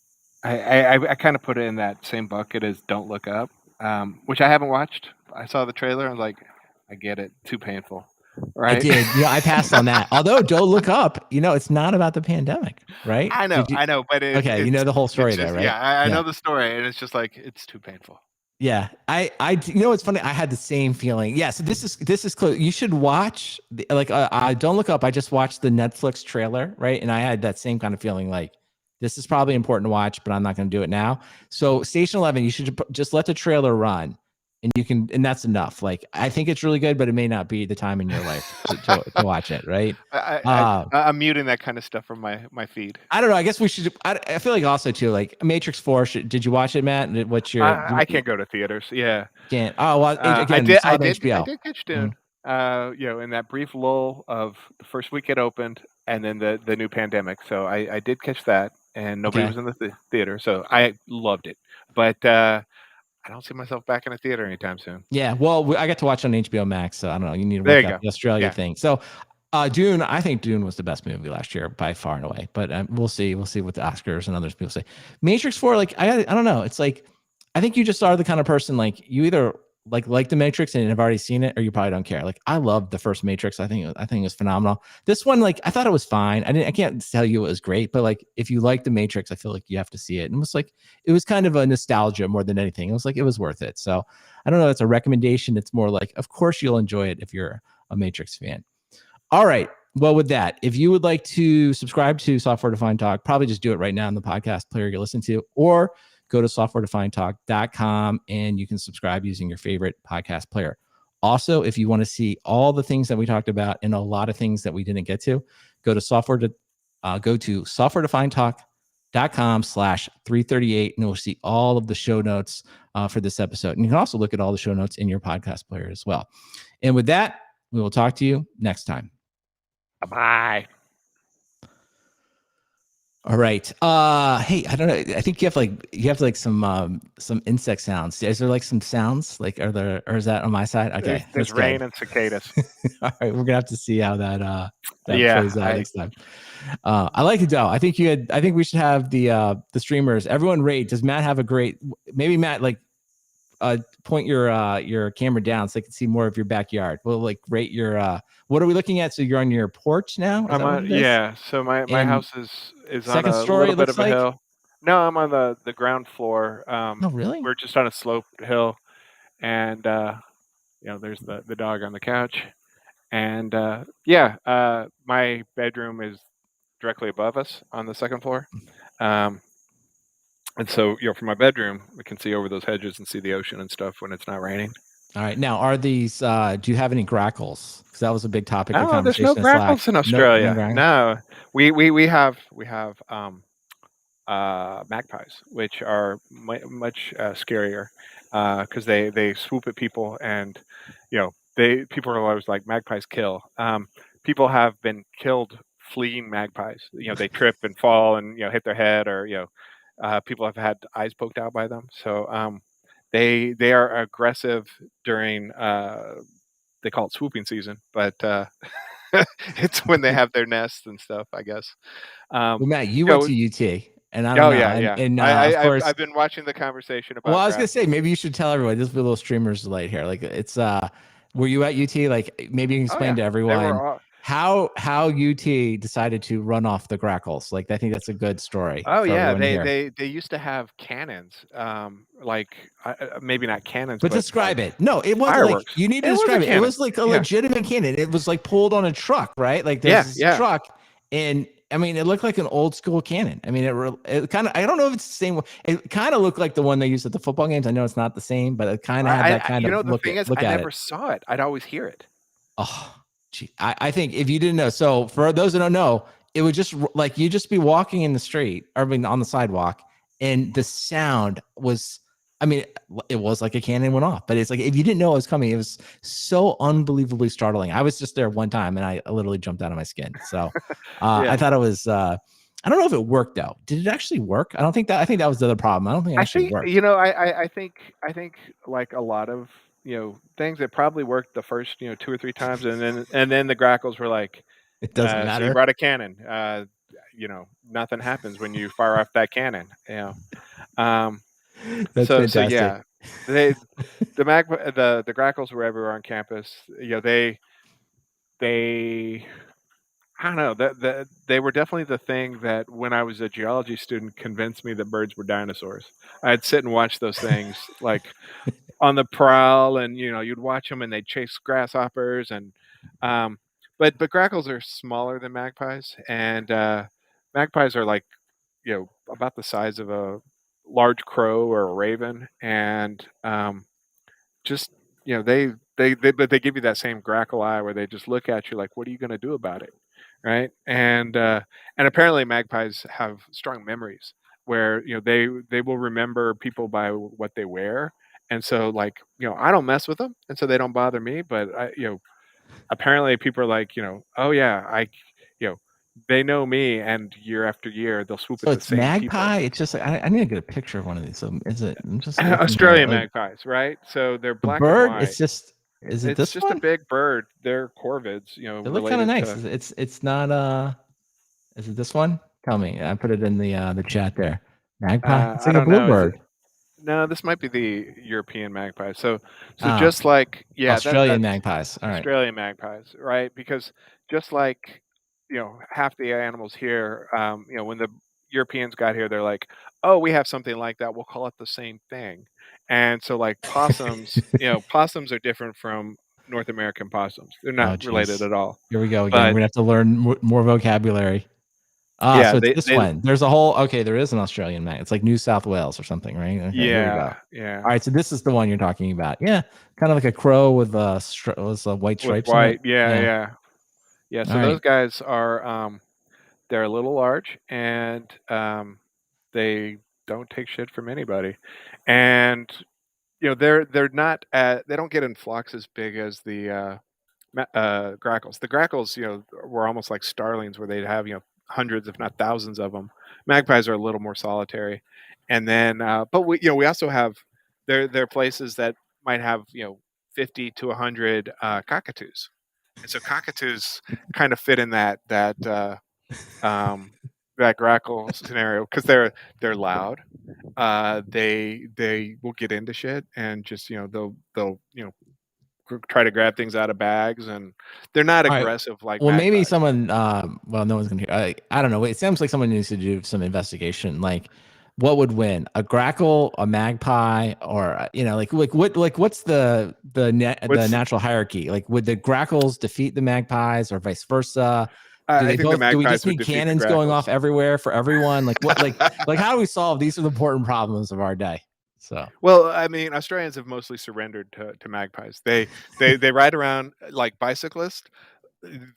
[SPEAKER 2] I kind of put it in that same bucket as Don't Look Up, which I haven't watched. I saw the trailer and I was like, I get it. Too painful. Right?
[SPEAKER 1] I did. I passed on that. Although Don't Look Up, it's not about the pandemic, right?
[SPEAKER 2] I know, but
[SPEAKER 1] okay, you know the whole story there, right?
[SPEAKER 2] Yeah, I know the story, and it's just like, it's too painful.
[SPEAKER 1] Yeah, it's funny. I had the same feeling. Yeah, so this is close. You should watch Don't Look Up. I just watched the Netflix trailer, right? And I had that same kind of feeling, like, this is probably important to watch, but I'm not going to do it now. So Station 11, you should just let the trailer run, and that's enough. Like, I think it's really good, but it may not be the time in your life to watch it, right?
[SPEAKER 2] I'm muting that kind of stuff from my feed.
[SPEAKER 1] I don't know. I guess we should. I feel like also too, like Matrix 4. Did you watch it, Matt? What's your?
[SPEAKER 2] I can't go to theaters. Yeah.
[SPEAKER 1] Can't. Oh well. Again,
[SPEAKER 2] I did catch Dune.
[SPEAKER 1] Mm-hmm.
[SPEAKER 2] In that brief lull of the first week it opened, and then the new pandemic. So I did catch that. And nobody was in the theater, so I loved it. But I don't see myself back in a theater anytime soon.
[SPEAKER 1] Yeah, well, I got to watch on HBO Max, so I don't know. You need to work out the Australia thing. So, Dune, I think Dune was the best movie last year by far and away. But we'll see. We'll see what the Oscars and others people say. Matrix 4, like I don't know. It's like, I think you just are the kind of person, like, you either like the Matrix and have already seen it, or you probably don't care. Like I loved the first Matrix. I think it was phenomenal. This one, like I thought it was fine. I can't tell you it was great, but like if you like the Matrix, I feel like you have to see it. And it was kind of a nostalgia more than anything. It was worth it. So I don't know. It's a recommendation. It's more like, of course you'll enjoy it if you're a Matrix fan. All right. Well, with that, if you would like to subscribe to Software Defined Talk, probably just do it right now in the podcast player you listen to, or go to softwaredefinedtalk.com and you can subscribe using your favorite podcast player. Also, if you want to see all the things that we talked about and a lot of things that we didn't get to, go to softwaredefinedtalk.com/338 and you'll see all of the show notes for this episode. And you can also look at all the show notes in your podcast player as well. And with that, we will talk to you next time.
[SPEAKER 2] Bye.
[SPEAKER 1] All right. Hey, I don't know. I think you have like some insect sounds. Is there like some sounds? Like or is that on my side? Okay.
[SPEAKER 2] There's rain and cicadas.
[SPEAKER 1] All right, we're gonna have to see how that
[SPEAKER 2] Yeah,
[SPEAKER 1] plays out next time. I like it though. I think we should have the streamers. Everyone rate. Does Matt have a great, maybe Matt, like point your camera down so I can see more of your backyard. We'll like rate your what are we looking at? So you're on your porch now?
[SPEAKER 2] I'm on, yeah. So my house is on
[SPEAKER 1] second
[SPEAKER 2] a
[SPEAKER 1] story,
[SPEAKER 2] little bit of a
[SPEAKER 1] like?
[SPEAKER 2] hill. No, I'm on the ground floor.
[SPEAKER 1] Oh, really?
[SPEAKER 2] We're just on a sloped hill, and there's the dog on the couch, and my bedroom is directly above us on the second floor. And so, from my bedroom, we can see over those hedges and see the ocean and stuff when it's not raining.
[SPEAKER 1] All right. Now, are these? Do you have any grackles? Because that was a big topic of
[SPEAKER 2] Oh, there's
[SPEAKER 1] conversation.
[SPEAKER 2] no grackles in Australia. No, we have magpies, which are much scarier because they swoop at people, and people are always like, magpies kill. People have been killed fleeing magpies. They trip and fall and hit their head, or people have had eyes poked out by them. So they are aggressive during they call it swooping season, but it's when they have their nests and stuff, I guess.
[SPEAKER 1] Well, Matt, you went to UT. And I don't know.
[SPEAKER 2] Yeah.
[SPEAKER 1] And of course,
[SPEAKER 2] I've been watching the conversation about.
[SPEAKER 1] Well, I was gonna say maybe you should tell everyone. Just be a little streamer's delight here. Like it's were you at UT? Like maybe you can explain to everyone how UT decided to run off the grackles. Like I think that's a good story.
[SPEAKER 2] Oh yeah, they used to have cannons. Maybe not cannons,
[SPEAKER 1] but describe it. No, it wasn't
[SPEAKER 2] fireworks.
[SPEAKER 1] Like you need to describe it. It was like a legitimate cannon. It was like pulled on a truck, right? Like there's this truck, and I mean, it looked like an old school cannon. I mean, it kind of, I don't know if it's the same. It kind of looked like the one they used at the football games. I know it's not the same, but it kind of had that kind of look.
[SPEAKER 2] I never saw it. I'd always hear it.
[SPEAKER 1] Oh, gee. I think if you didn't know, so for those that don't know, it would just like you just be walking in the street, or I mean, on the sidewalk, and the sound was, I mean, it was like a cannon went off, but it's like if you didn't know it was coming, it was so unbelievably startling. I was just there one time and I literally jumped out of my skin. So I thought it was, I don't know if it worked though. Did it actually work? I think that was the other problem. I don't think it actually worked.
[SPEAKER 2] I think like a lot of, things that probably worked the first, 2 or 3 times. And then the grackles were like,
[SPEAKER 1] it doesn't matter.
[SPEAKER 2] So you brought a cannon. Nothing happens when you fire off that cannon.
[SPEAKER 1] That's fantastic.
[SPEAKER 2] So yeah, the grackles were everywhere on campus. They I don't know, they were definitely the thing that when I was a geology student convinced me that birds were dinosaurs. I'd sit and watch those things like on the prowl, and you'd watch them and they'd chase grasshoppers, and but grackles are smaller than magpies, and magpies are like about the size of a large crow or a raven, and just but they give you that same grackle eye where they just look at you like, what are you going to do about it, right? And apparently magpies have strong memories where they will remember people by what they wear, and so like I don't mess with them, and so they don't bother me, but apparently people are like oh yeah, they know me, and year after year they'll swoop at the same
[SPEAKER 1] magpie
[SPEAKER 2] people.
[SPEAKER 1] It's just like I need to get a picture of one of these. So is it just
[SPEAKER 2] Australian magpies, right? So they're black
[SPEAKER 1] bird
[SPEAKER 2] and white.
[SPEAKER 1] It's just this
[SPEAKER 2] just
[SPEAKER 1] one?
[SPEAKER 2] A big bird. They're corvids,
[SPEAKER 1] they look kind of nice. It's not is it this one? Tell me. I put it in the chat there. Magpie. It's like a bluebird.
[SPEAKER 2] No, this might be the European magpie. So
[SPEAKER 1] Ah,
[SPEAKER 2] just like
[SPEAKER 1] Australian
[SPEAKER 2] that's
[SPEAKER 1] magpies. All right.
[SPEAKER 2] Australian magpies, right? Because just like half the animals here, when the Europeans got here, they're like, "Oh, we have something like that. We'll call it the same thing." And so, like possums, possums are different from North American possums. They're not
[SPEAKER 1] Oh,
[SPEAKER 2] related
[SPEAKER 1] geez.
[SPEAKER 2] at all.
[SPEAKER 1] Here we go again. We're
[SPEAKER 2] But
[SPEAKER 1] gonna have to learn more vocabulary. Ah,
[SPEAKER 2] yeah,
[SPEAKER 1] so it's
[SPEAKER 2] they
[SPEAKER 1] this
[SPEAKER 2] they
[SPEAKER 1] one. There's a whole okay, there is an Australian mag. It's like New South Wales or something, right? Okay, here we go.
[SPEAKER 2] yeah, yeah.
[SPEAKER 1] All right, so this is the one you're talking about. Yeah, kind of like a crow with white
[SPEAKER 2] With
[SPEAKER 1] stripes on it.
[SPEAKER 2] white, yeah,
[SPEAKER 1] Yeah.
[SPEAKER 2] yeah. Yeah,
[SPEAKER 1] All
[SPEAKER 2] so those
[SPEAKER 1] right.
[SPEAKER 2] guys are they're a little large and they don't take shit from anybody. And they're not they don't get in flocks as big as the grackles. The grackles, were almost like starlings where they'd have, hundreds if not thousands of them. Magpies are a little more solitary. And then but we also have there are places that might have, 50 to 100 cockatoos. And so cockatoos kind of fit in um, that grackle scenario because they're loud. They will get into shit and just they'll try to grab things out of bags, and they're not
[SPEAKER 1] All right.
[SPEAKER 2] aggressive like
[SPEAKER 1] Well, maybe
[SPEAKER 2] magpies.
[SPEAKER 1] someone. Well, no one's gonna hear. I don't know. It sounds like someone needs to do some investigation. Like, what would win? A grackle, a magpie, or what's the
[SPEAKER 2] What's
[SPEAKER 1] natural hierarchy? Like, would the grackles defeat the magpies, or vice versa? Do
[SPEAKER 2] I
[SPEAKER 1] they
[SPEAKER 2] think the
[SPEAKER 1] both? Do we
[SPEAKER 2] magpies
[SPEAKER 1] just
[SPEAKER 2] would
[SPEAKER 1] need
[SPEAKER 2] defeat the
[SPEAKER 1] cannons going off
[SPEAKER 2] grackles.
[SPEAKER 1] everywhere for everyone? Like what? Like how do we solve? These are the important problems of our day. So.
[SPEAKER 2] Well, I mean, Australians have mostly surrendered to magpies. They ride around like bicyclists.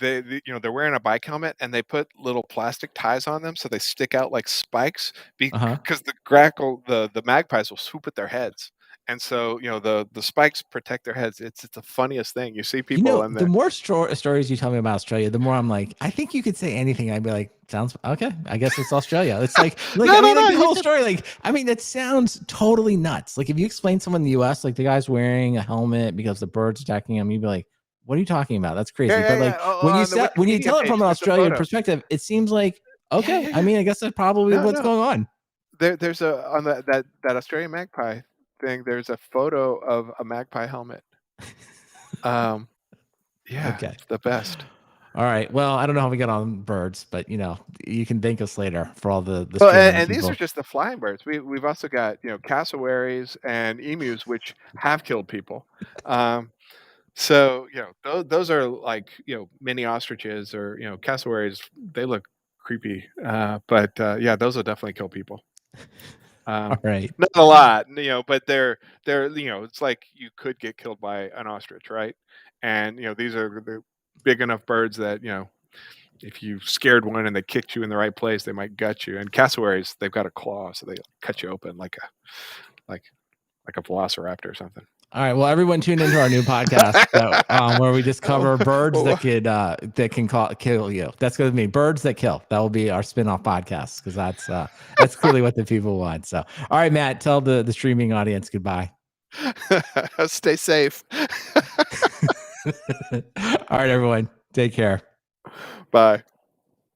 [SPEAKER 2] They're wearing a bike helmet and they put little plastic ties on them so they stick out like spikes
[SPEAKER 1] Uh-huh.
[SPEAKER 2] because the magpies will swoop at their heads. And so, the spikes protect their heads. It's the funniest thing. You see people and
[SPEAKER 1] The
[SPEAKER 2] they
[SPEAKER 1] more stories you tell me about Australia, the more I'm like, I think you could say anything. I'd be like, sounds okay. I guess it's Australia. It's
[SPEAKER 2] no,
[SPEAKER 1] I
[SPEAKER 2] no,
[SPEAKER 1] mean, like
[SPEAKER 2] no,
[SPEAKER 1] the
[SPEAKER 2] you
[SPEAKER 1] whole
[SPEAKER 2] could
[SPEAKER 1] story. Like, I mean, that sounds totally nuts. Like, if you explain someone in the U.S., like the guy's wearing a helmet because the bird's attacking him, you'd be like, what are you talking about? That's
[SPEAKER 2] yeah,
[SPEAKER 1] crazy.
[SPEAKER 2] yeah,
[SPEAKER 1] But
[SPEAKER 2] yeah.
[SPEAKER 1] like
[SPEAKER 2] Oh, on the
[SPEAKER 1] when you
[SPEAKER 2] Wikipedia
[SPEAKER 1] tell it
[SPEAKER 2] page,
[SPEAKER 1] from an
[SPEAKER 2] there's a
[SPEAKER 1] Australian
[SPEAKER 2] photo.
[SPEAKER 1] perspective, it seems like
[SPEAKER 2] Yeah,
[SPEAKER 1] okay.
[SPEAKER 2] yeah,
[SPEAKER 1] I
[SPEAKER 2] yeah.
[SPEAKER 1] mean, I guess that's probably
[SPEAKER 2] No,
[SPEAKER 1] what's
[SPEAKER 2] no.
[SPEAKER 1] going on.
[SPEAKER 2] There's a on that Australian magpie thing. There's a photo of a magpie helmet. Um, yeah,
[SPEAKER 1] Okay.
[SPEAKER 2] it's the best.
[SPEAKER 1] All right. Well, I don't know how we got on birds, but you can thank us later for all the
[SPEAKER 2] Well,
[SPEAKER 1] streaming
[SPEAKER 2] and these are
[SPEAKER 1] people.
[SPEAKER 2] just the flying birds. We've also got cassowaries and emus, which have killed people. Um, so those are like mini ostriches or cassowaries. They look creepy, but yeah, those will definitely kill people.
[SPEAKER 1] All right.
[SPEAKER 2] Not a lot, but they're it's like you could get killed by an ostrich, right? And these are the big enough birds that if you scared one and they kicked you in the right place, they might gut you. And cassowaries, they've got a claw, so they cut you open like like a velociraptor or something.
[SPEAKER 1] All right. Well, everyone tune into our new podcast where we just
[SPEAKER 2] Oh,
[SPEAKER 1] cover birds
[SPEAKER 2] well,
[SPEAKER 1] that can kill you. That's going to be birds that kill. That will be our spin-off podcast because that's clearly what the people want. So, all right, Matt, tell the streaming audience goodbye.
[SPEAKER 2] stay safe.
[SPEAKER 1] All right, everyone, take care.
[SPEAKER 2] Bye.